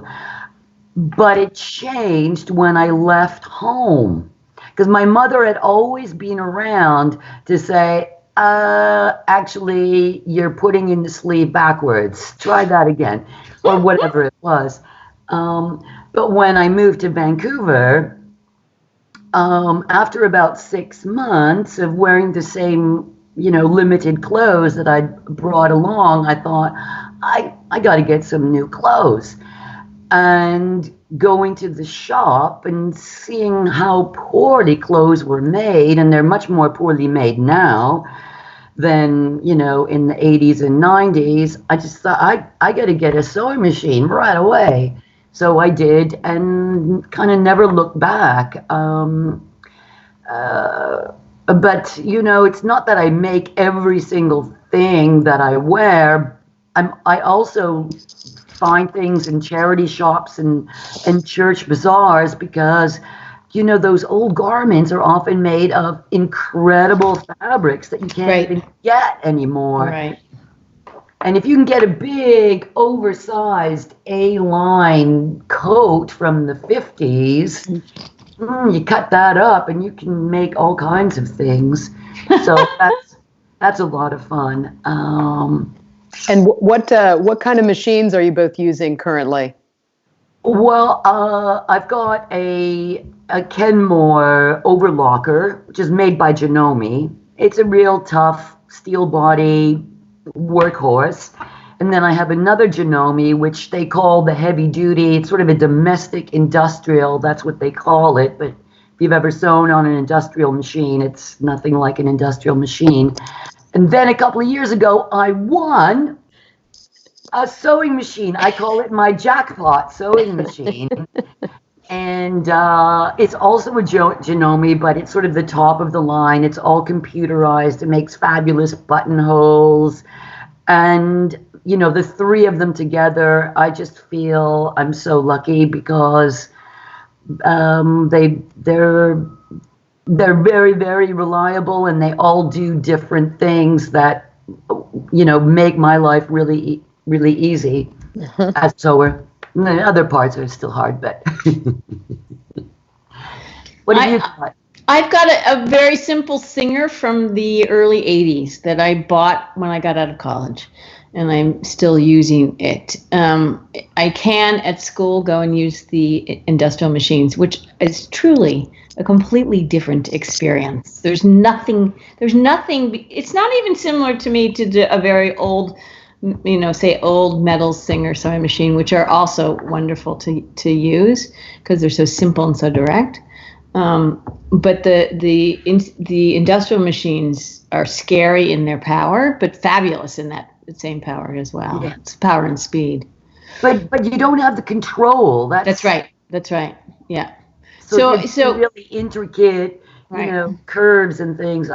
Speaker 4: But it changed when I left home, because my mother had always been around to say, actually, you're putting in the sleeve backwards. Try that again, or whatever it was. But when I moved to Vancouver, after about 6 months of wearing the same, limited clothes that I'd brought along, I thought, I got to get some new clothes. And going to the shop and seeing how poorly clothes were made, and they're much more poorly made now than, in the 80s and 90s, I just thought, I got to get a sewing machine right away. So I did, and kind of never looked back. But, it's not that I make every single thing that I wear. I also find things in charity shops and church bazaars, because, those old garments are often made of incredible fabrics that you can't even get anymore.
Speaker 3: Right.
Speaker 4: And if you can get a big, oversized A-line coat from the 50s, you cut that up and you can make all kinds of things. So that's a lot of fun.
Speaker 1: And what kind of machines are you both using currently?
Speaker 4: Well, I've got a Kenmore overlocker, which is made by Janome. It's a real tough steel body workhorse. And then I have another Janome, which they call the heavy duty. It's sort of a domestic industrial. That's what they call it. But if you've ever sewn on an industrial machine, it's nothing like an industrial machine. And then a couple of years ago, I won a sewing machine. I call it my jackpot sewing machine. And it's also a Janome, but it's sort of the top of the line. It's all computerized. It makes fabulous buttonholes. And, the three of them together, I just feel I'm so lucky, because they're very, very reliable, and they all do different things that, make my life really, really easy as a sewer. And the other parts are still hard, but what have you got?
Speaker 3: I've got a very simple Singer from the early 80s that I bought when I got out of college, and I'm still using it. I can at school go and use the industrial machines, which is truly a completely different experience. There's nothing, it's not even similar to me to a very old, say old metal Singer sewing machine, which are also wonderful to use because they're so simple and so direct. But the industrial machines are scary in their power, but fabulous in that same power as well. Yeah. It's power and speed.
Speaker 4: But you don't have the control.
Speaker 3: That's right. Yeah.
Speaker 4: So really intricate, curves and things.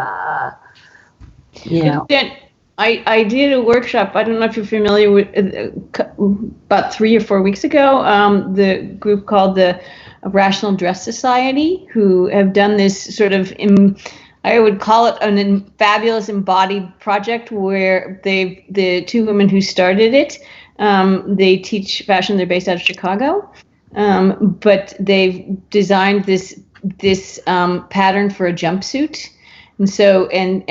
Speaker 3: I did a workshop. I don't know if you're familiar with about 3 or 4 weeks ago. The group called the Rational Dress Society, who have done this sort of, I would call it a fabulous embodied project where the two women who started it, they teach fashion. They're based out of Chicago, but they've designed this pattern for a jumpsuit. And so, and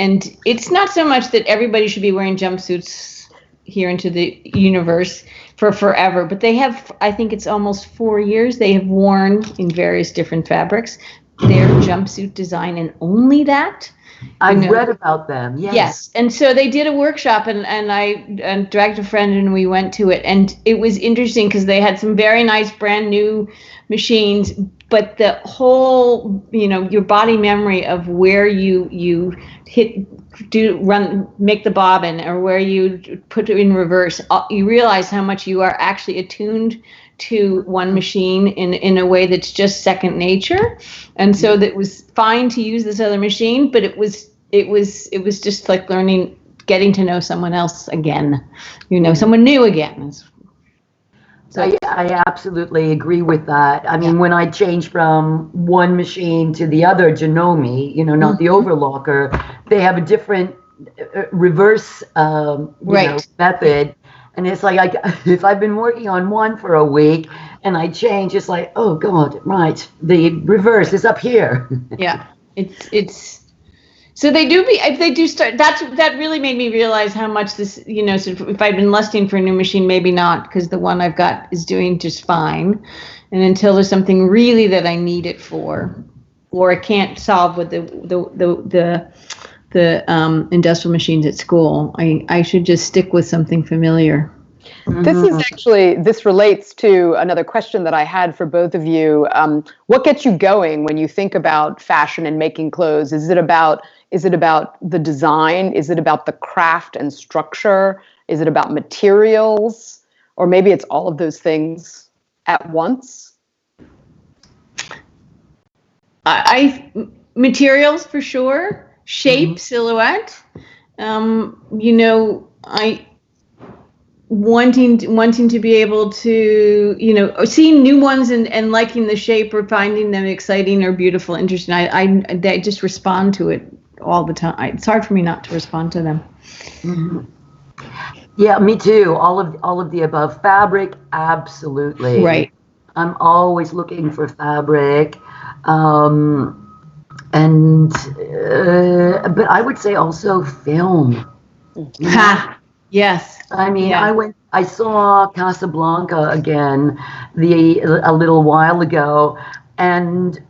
Speaker 3: it's not so much that everybody should be wearing jumpsuits here into the universe for forever, but they have, I think it's almost 4 years, they have worn in various different fabrics their jumpsuit design, and only that.
Speaker 4: I've read about them. Yes.
Speaker 3: And so they did a workshop, and I dragged a friend, and we went to it, and it was interesting because they had some very nice brand new machines, but the whole, your body memory of where you make the bobbin, or where you put it in reverse, you realize how much you are actually attuned to one machine in a way that's just second nature. And so that was fine to use this other machine, but it was just like getting to know someone else again, someone new again.
Speaker 4: So I absolutely agree with that. I mean, when I changed from one machine to the other, Janome, not the overlocker, they have a different reverse method. And it's like, if I've been working on one for a week and I change, it's like, oh God, right, the reverse is up here.
Speaker 3: Yeah, it's. So they do start. That really made me realize how much this, sort of, if I'd been lusting for a new machine, maybe not, because the one I've got is doing just fine, and until there's something really that I need it for, or I can't solve with the industrial machines at school, I should just stick with something familiar.
Speaker 1: This relates to another question that I had for both of you. What gets you going when you think about fashion and making clothes? Is it about the design? Is it about the craft and structure? Is it about materials? Or maybe it's all of those things at once?
Speaker 3: Materials for sure. Shape, silhouette. Wanting to be able to, seeing new ones and liking the shape, or finding them exciting or beautiful, interesting. I just respond to it all the time. It's hard for me not to respond to them.
Speaker 4: Mm-hmm. Yeah, me too. All of the above. Fabric, absolutely.
Speaker 3: Right.
Speaker 4: I'm always looking for fabric. But I would say also film.
Speaker 3: Ha! Yes.
Speaker 4: I mean, yeah. I saw Casablanca again a little while ago, and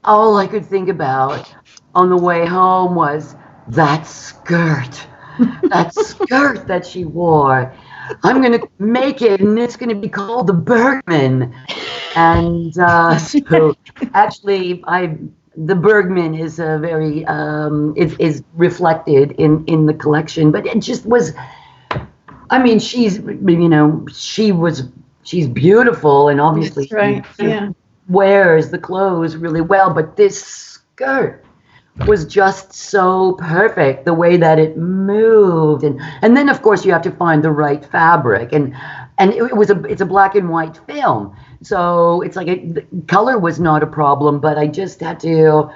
Speaker 4: all I could think about on the way home was that skirt that she wore. I'm going to make it, and it's going to be called the Bergman. And so actually, the Bergman is a very is reflected in the collection, but it just was. I mean, she's beautiful, and obviously she wears the clothes really well. But this skirt was just so perfect, the way that it moved, and then of course you have to find the right fabric, and it's a black and white film. So it's like the color was not a problem, but I just had to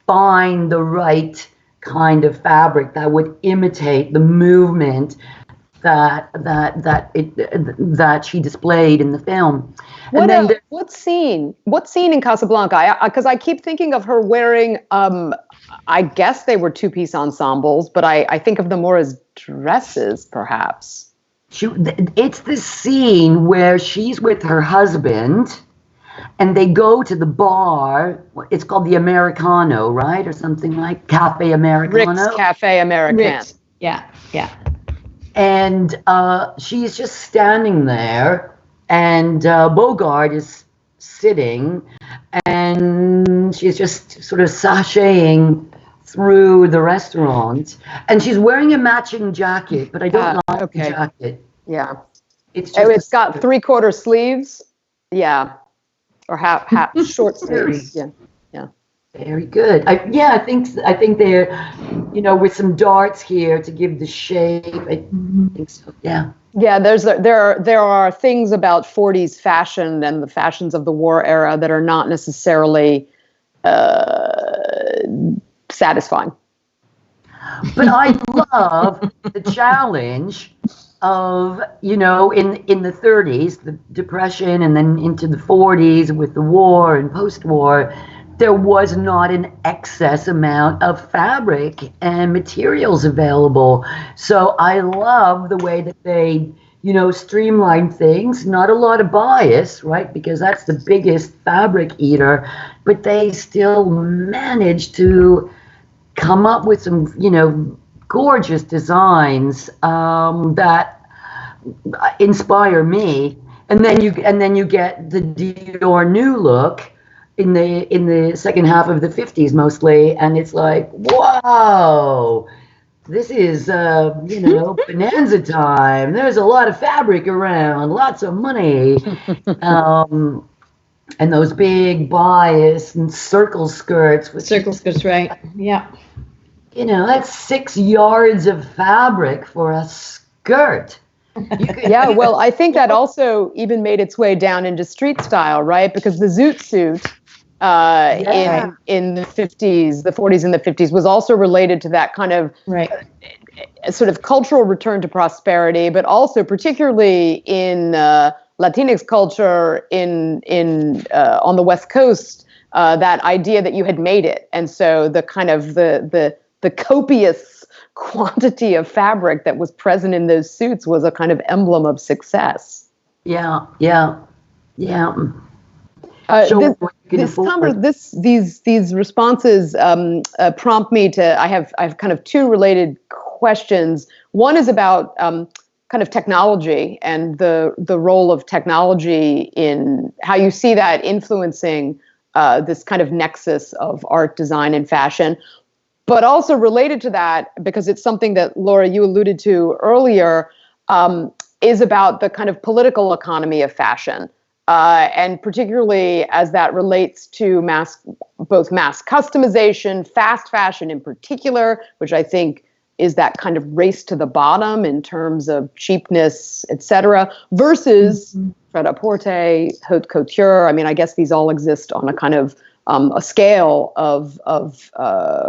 Speaker 4: find the right kind of fabric that would imitate the movement that she displayed in the film.
Speaker 1: What scene in Casablanca? Because I keep thinking of her wearing, I guess they were two-piece ensembles, but I think of them more as dresses, perhaps.
Speaker 4: It's the scene where she's with her husband, and they go to the bar. It's called the Americano, right? Or something like Cafe Americano.
Speaker 1: Rick's Cafe American.
Speaker 3: Rick's. Yeah.
Speaker 4: And she's just standing there, and Bogart is sitting, and she's just sort of sashaying through the restaurant, and she's wearing a matching jacket, but I don't like the jacket.
Speaker 1: Yeah. It's got 3/4 sleeves. Yeah. Or half short sleeves. Yeah.
Speaker 4: Very good. I think they're with some darts here to give the shape. I think so. Yeah.
Speaker 1: Yeah, there are things about 40s fashion and the fashions of the war era that are not necessarily satisfying.
Speaker 4: But I love the challenge of, in the 30s, the Depression, and then into the 40s with the war and post-war, there was not an excess amount of fabric and materials available. So I love the way that they, streamline things. Not a lot of bias, right? Because that's the biggest fabric eater. But they still managed to come up with some, gorgeous designs that inspire me. And then you get the Dior new look in the second half of the 50s mostly, and it's like, whoa, this is bonanza time. There's a lot of fabric around, lots of money, and those big bias and circle skirts.
Speaker 3: Circle skirts, right? Yeah.
Speaker 4: That's 6 yards of fabric for a skirt.
Speaker 1: Yeah, well, I think that also even made its way down into street style, right? Because the zoot suit in the 50s, the 40s and the 50s was also related to that kind of sort of cultural return to prosperity, but also particularly in Latinx culture in on the West Coast, that idea that you had made it. And so the kind of the copious quantity of fabric that was present in those suits was a kind of emblem of success.
Speaker 4: Yeah.
Speaker 1: These responses prompt me to. I have kind of two related questions. One is about kind of technology and the role of technology in how you see that influencing this kind of nexus of art, design, and fashion. But also related to that, because it's something that, Lora, you alluded to earlier, is about the kind of political economy of fashion. And particularly as that relates to both mass customization, fast fashion in particular, which I think is that kind of race to the bottom in terms of cheapness, et cetera, versus pret-a-porter, haute couture. I mean, I guess these all exist on a kind of a scale of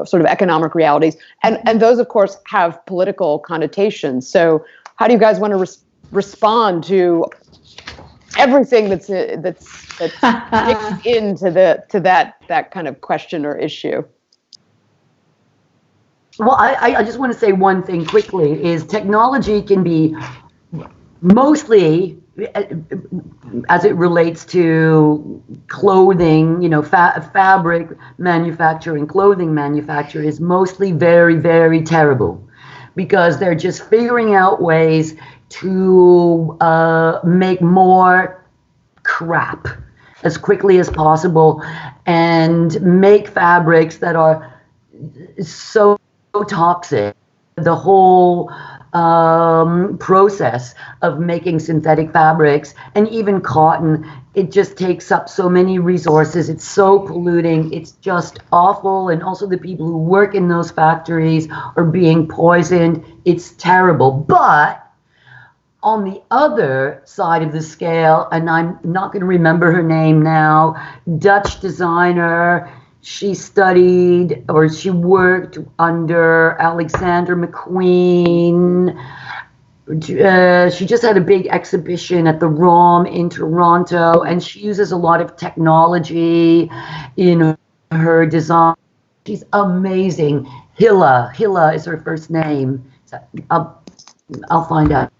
Speaker 1: sort of economic realities. And those, of course, have political connotations. So how do you guys want to respond to everything that's mixed into that kind of question or issue?
Speaker 4: Well, I just want to say one thing quickly, is technology can be mostly, as it relates to clothing, fabric manufacturing, clothing manufacture is mostly very, very terrible, because they're just figuring out ways to make more crap as quickly as possible and make fabrics that are so toxic. The whole process of making synthetic fabrics and even cotton, it just takes up so many resources. It's so polluting. It's just awful. And also the people who work in those factories are being poisoned. It's terrible. But on the other side of the scale, and I'm not going to remember her name now, Dutch designer, she studied, or she worked under Alexander McQueen. She just had a big exhibition at the ROM in Toronto, and she uses a lot of technology in her design. She's amazing. Hilla is her first name. I'll find out.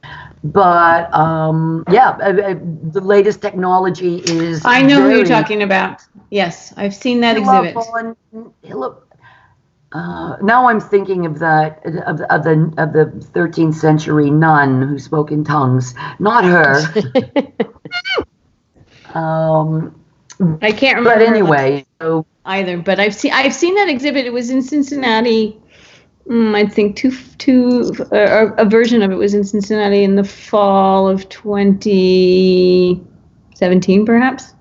Speaker 4: But the latest technology is.
Speaker 3: I know who you're talking about. Yes, I've seen that exhibit.
Speaker 4: Now I'm thinking of the 13th century nun who spoke in tongues. Not her.
Speaker 3: I can't remember.
Speaker 4: But anyway,
Speaker 3: either. But I've seen that exhibit. It was in Cincinnati. I think a version of it was in Cincinnati in the fall of 2017, perhaps.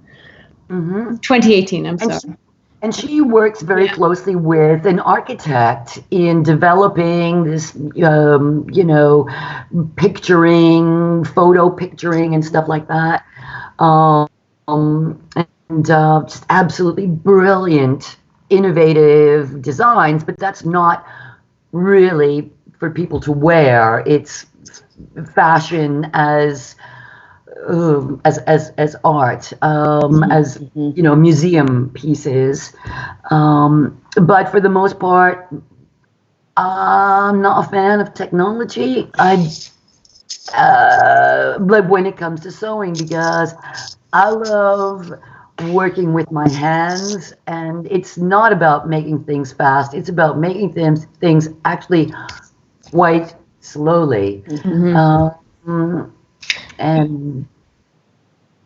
Speaker 3: 2018. I'm sorry.
Speaker 4: And she works very closely with an architect in developing this, photo picturing and stuff like that. Just absolutely brilliant, innovative designs, but that's not really for people to wear. It's fashion as art, as museum pieces. But for the most part, I'm not a fan of technology. But when it comes to sewing, because I love working with my hands, and it's not about making things fast. It's about making things actually quite slowly. And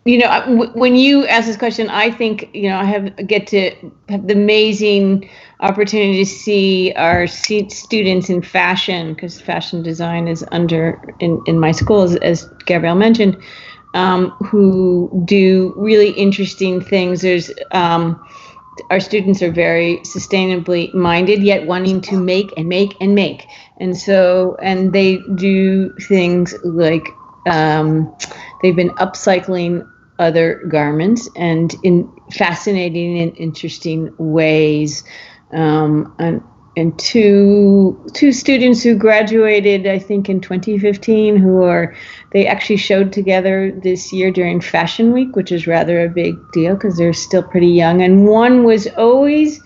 Speaker 3: when you ask this question, I think I get to have the amazing opportunity to see our students in fashion, because fashion design is in my school, as Gabrielle mentioned, who do really interesting things. There's our students are very sustainably minded, yet wanting to make and make and make, and they do things like they've been upcycling other garments and in fascinating and interesting ways. And two students who graduated, I think, in 2015, they actually showed together this year during Fashion Week, which is rather a big deal because they're still pretty young. And one was always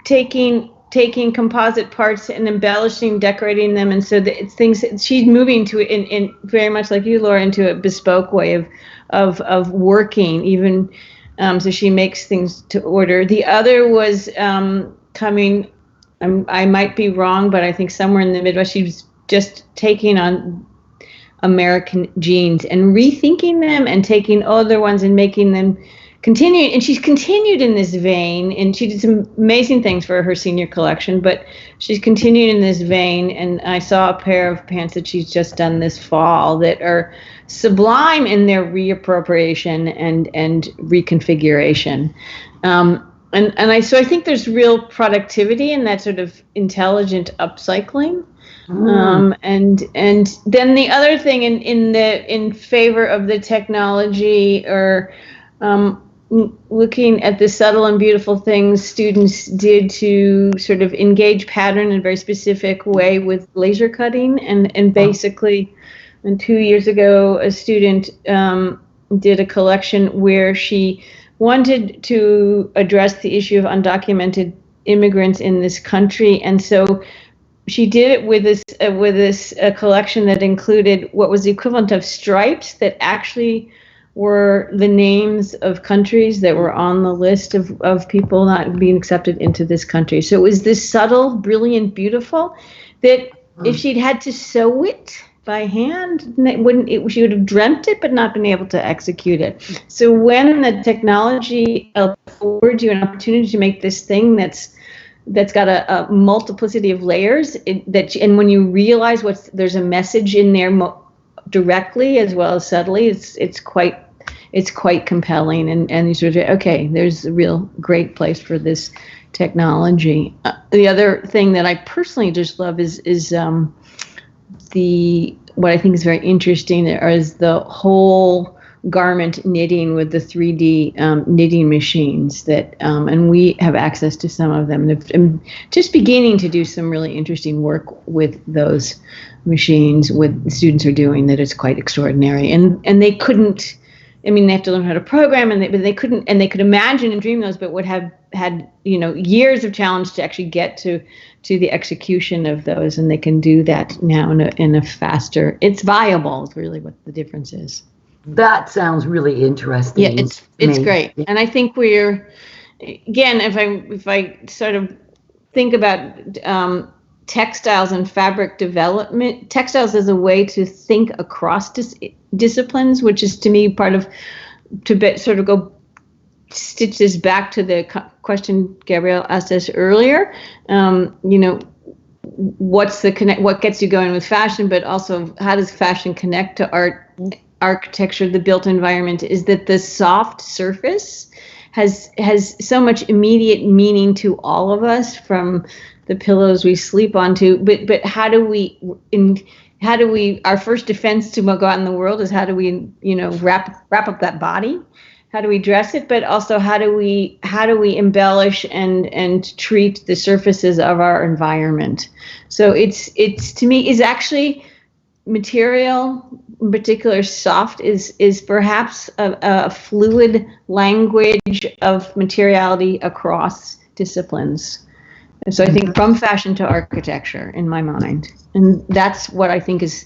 Speaker 3: taking composite parts and embellishing, decorating them, and so it's things she's moving to in very much like you, Lora, into a bespoke way of working. Even so, she makes things to order. The other was coming. I might be wrong, but I think somewhere in the Midwest, she was just taking on American jeans and rethinking them and taking other ones and making them. And she's continued in this vein, and she did some amazing things for her senior collection, but she's continued in this vein. And I saw a pair of pants that she's just done this fall that are sublime in their reappropriation and reconfiguration. So I think there's real productivity in that sort of intelligent upcycling. And then the other thing in favor of the technology, or looking at the subtle and beautiful things students did to sort of engage pattern in a very specific way with laser cutting. And basically, 2 years ago, a student did a collection where she wanted to address the issue of undocumented immigrants in this country. And so she did it with this collection that included what was the equivalent of stripes that actually were the names of countries that were on the list of people not being accepted into this country. So it was this subtle, brilliant, beautiful, that if she'd had to sew it by hand, she would have dreamt it, but not been able to execute it. So when the technology affords you an opportunity to make this thing that's got a multiplicity of layers, and when you realize there's a message in there directly as well as subtly, it's quite compelling, and you sort of say, okay, there's a real great place for this technology. The other thing that I personally just love is what I think is very interesting is the whole garment knitting with the 3D knitting machines and we have access to some of them. I'm just beginning to do some really interesting work with those machines. With students are doing that is quite extraordinary, and they couldn't. I mean, they have to learn how to program, but they couldn't, and they could imagine and dream those, but would have had years of challenge to actually get to the execution of those, and they can do that now in a faster. It's viable. Is really what the difference is.
Speaker 4: That sounds really interesting.
Speaker 3: Yeah, it's great, and I think we're again, if I sort of think about textiles and fabric development, textiles as a way to think across disciplines, which is to me part of sort of go stitch this back to the question Gabrielle asked us earlier. What's the connect? What gets you going with fashion, but also how does fashion connect to art, architecture, the built environment? Is that the soft surface has so much immediate meaning to all of us, from the pillows we sleep onto. But how do we our first defense to go out in the world is how do we wrap up that body? How do we dress it? But also how do we embellish and treat the surfaces of our environment? So it's to me is actually material, in particular soft, is perhaps a fluid language of materiality across disciplines. And so I think from fashion to architecture, in my mind, and that's what I think is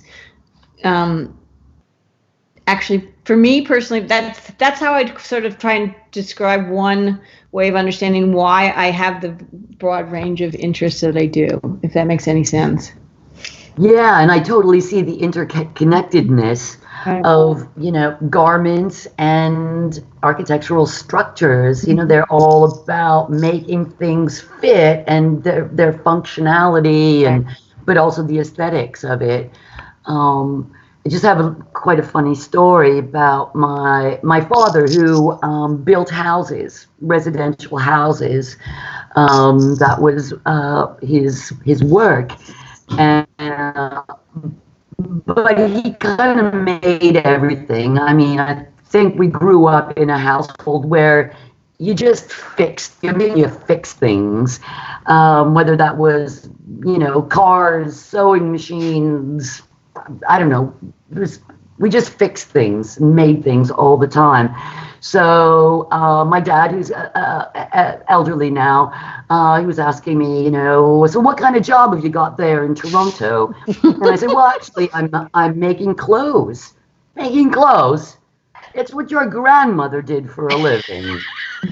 Speaker 3: actually, for me personally, that's how I'd sort of try and describe one way of understanding why I have the broad range of interests that I do, if that makes any sense.
Speaker 4: Yeah, and I totally see the interconnectedness of, garments and architectural structures. They're all about making things fit and their functionality, but also the aesthetics of it. I just have quite a funny story about my father, who built houses, residential houses. That was his work, but he kind of made everything. I mean, I think we grew up in a household where you just fix things, whether that was cars, sewing machines. I don't know. We just fixed things and made things all the time. So my dad, who's elderly now, he was asking me, so what kind of job have you got there in Toronto? And I said, well, actually, I'm making clothes. Making clothes? It's what your grandmother did for a living.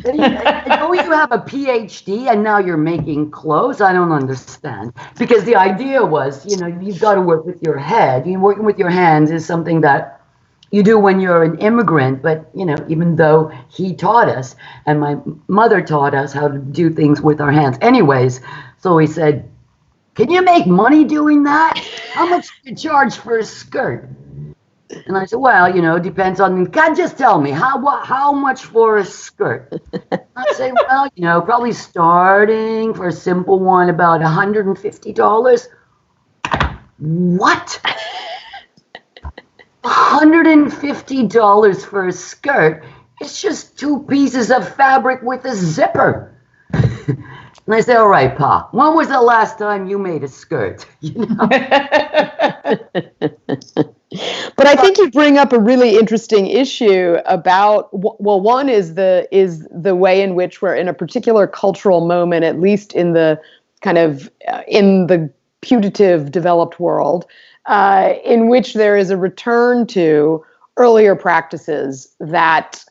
Speaker 4: Don't you have a PhD and now you're making clothes? I don't understand. Because the idea was, you've got to work with your head. Working with your hands is something that you do when you're an immigrant. But, even though he taught us and my mother taught us how to do things with our hands. Anyways, so he said, can you make money doing that? How much do you charge for a skirt? And I said, well, depends on, God, just tell me, how much for a skirt? I say, well, probably starting for a simple one, about $150. What? $150 for a skirt? It's just 2 pieces of fabric with a zipper. And I said, all right, Pa, when was the last time you made a skirt?
Speaker 1: But I think you bring up a really interesting issue about, well, one is the way in which we're in a particular cultural moment, at least in the kind of in the putative developed world, in which there is a return to earlier practices that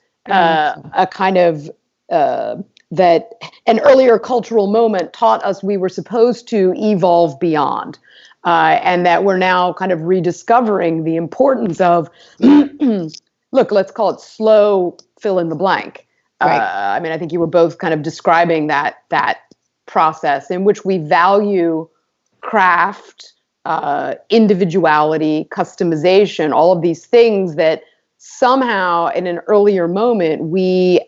Speaker 1: that an earlier cultural moment taught us we were supposed to evolve beyond. And that we're now kind of rediscovering the importance of, look, let's call it slow fill in the blank. Right. I mean, I think you were both kind of describing that process in which we value craft, individuality, customization, all of these things that somehow in an earlier moment we,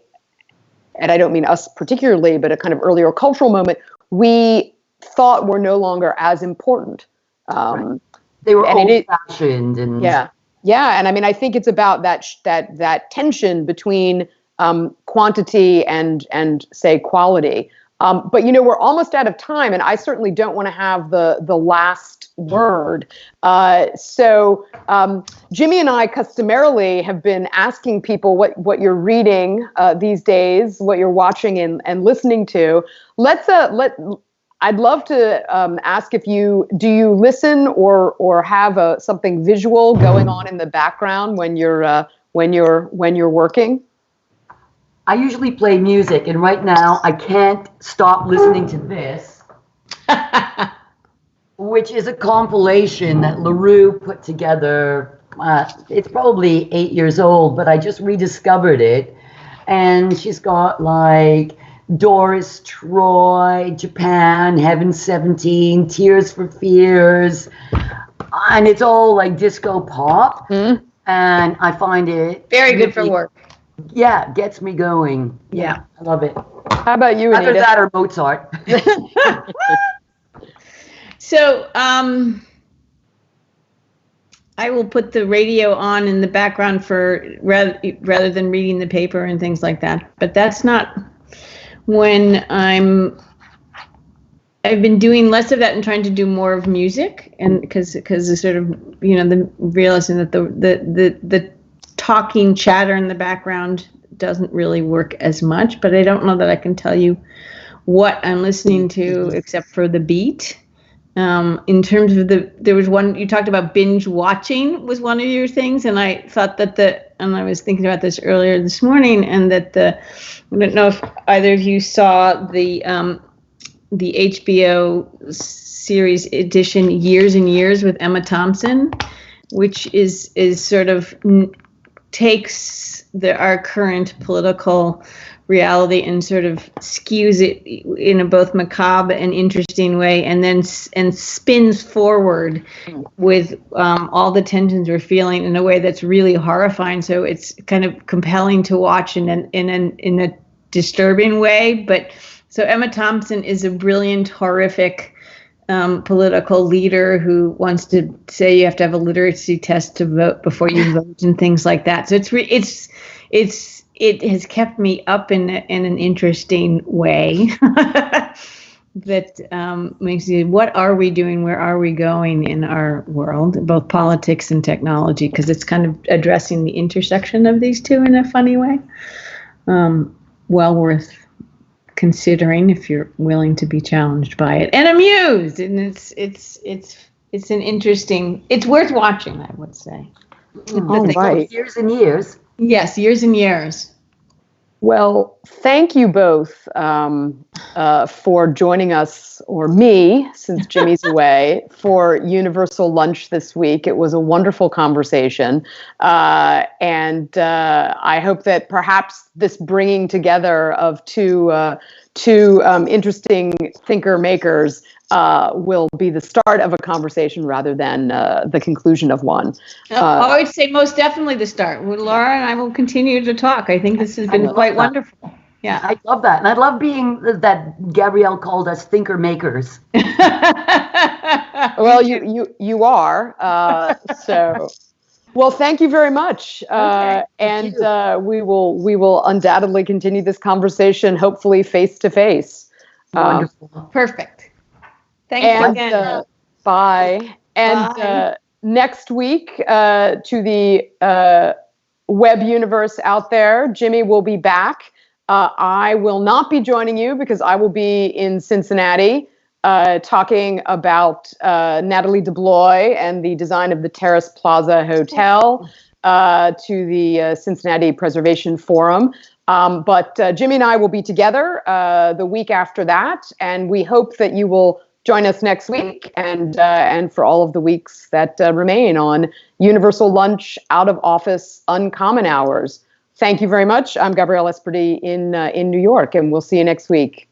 Speaker 1: and I don't mean us particularly, but a kind of earlier cultural moment, we thought were no longer as important.
Speaker 4: Right. They were old-fashioned, and
Speaker 1: yeah, and I mean, I think it's about that tension between quantity and say quality. But we're almost out of time, and I certainly don't want to have the last word. So Jimmy and I customarily have been asking people what you're reading these days, what you're watching and listening to. I'd love to ask if do you listen or have something visual going on in the background when you're working?
Speaker 4: I usually play music, and right now I can't stop listening to this, which is a compilation that LaRue put together. It's probably 8 years old, but I just rediscovered it, and she's got like Doris Troy, Japan, Heaven 17, Tears for Fears, and it's all like disco pop, and I find it
Speaker 3: very good for work.
Speaker 4: Yeah, gets me going.
Speaker 3: Yeah.
Speaker 4: I love it.
Speaker 1: How about you,
Speaker 4: Either
Speaker 1: Anita?
Speaker 4: that or Mozart.
Speaker 3: So, I will put the radio on in the background for rather than reading the paper and things like that. But that's not when I've been doing less of that and trying to do more of music, and because the sort of the realizing that the talking chatter in the background doesn't really work as much. But I don't know that I can tell you what I'm listening to except for the beat. In terms of there was one you talked about, binge watching was one of your things, and I thought and I was thinking about this earlier this morning, and that I don't know if either of you saw the HBO series edition Years and Years with Emma Thompson, which is sort of takes our current political reality and sort of skews it in a both macabre and interesting way, and then spins forward with all the tensions we're feeling in a way that's really horrifying. So it's kind of compelling to watch in a disturbing way. But so Emma Thompson is a brilliant, horrific political leader who wants to say you have to have a literacy test to vote before you vote and things like that. So it has kept me up in an interesting way that makes you, what are we doing? Where are we going in our world, both politics and technology? Because it's kind of addressing the intersection of these two in a funny way. Well worth considering if you're willing to be challenged by it and amused. And it's an interesting. It's worth watching, I would say.
Speaker 1: All right.
Speaker 4: Years and Years.
Speaker 3: Yes, Years and Years.
Speaker 1: Well, thank you both for joining us, or me, since Jimmy's away, for Universal Lunch this week. It was a wonderful conversation. And I hope that perhaps this bringing together of two interesting thinker makers will be the start of a conversation rather than the conclusion of one.
Speaker 3: I would say most definitely the start. Laura and I will continue to talk. I think this has been quite wonderful. Yeah,
Speaker 4: I love that. And I love being that Gabrielle called us thinker makers.
Speaker 1: Well, you are. So, well, thank you very much.
Speaker 4: Okay,
Speaker 1: and we will undoubtedly continue this conversation, hopefully face to face.
Speaker 4: Wonderful.
Speaker 3: Perfect. Thanks again.
Speaker 1: Bye. And next week, to the web universe out there, Jimmy will be back. I will not be joining you because I will be in Cincinnati talking about Natalie DeBlois and the design of the Terrace Plaza Hotel to the Cincinnati Preservation Forum. But Jimmy and I will be together the week after that, and we hope that you will join us next week and for all of the weeks that remain on Universal Lunch, Out of Office, Uncommon Hours. Thank you very much. I'm Gabrielle Esperdy in New York, and we'll see you next week.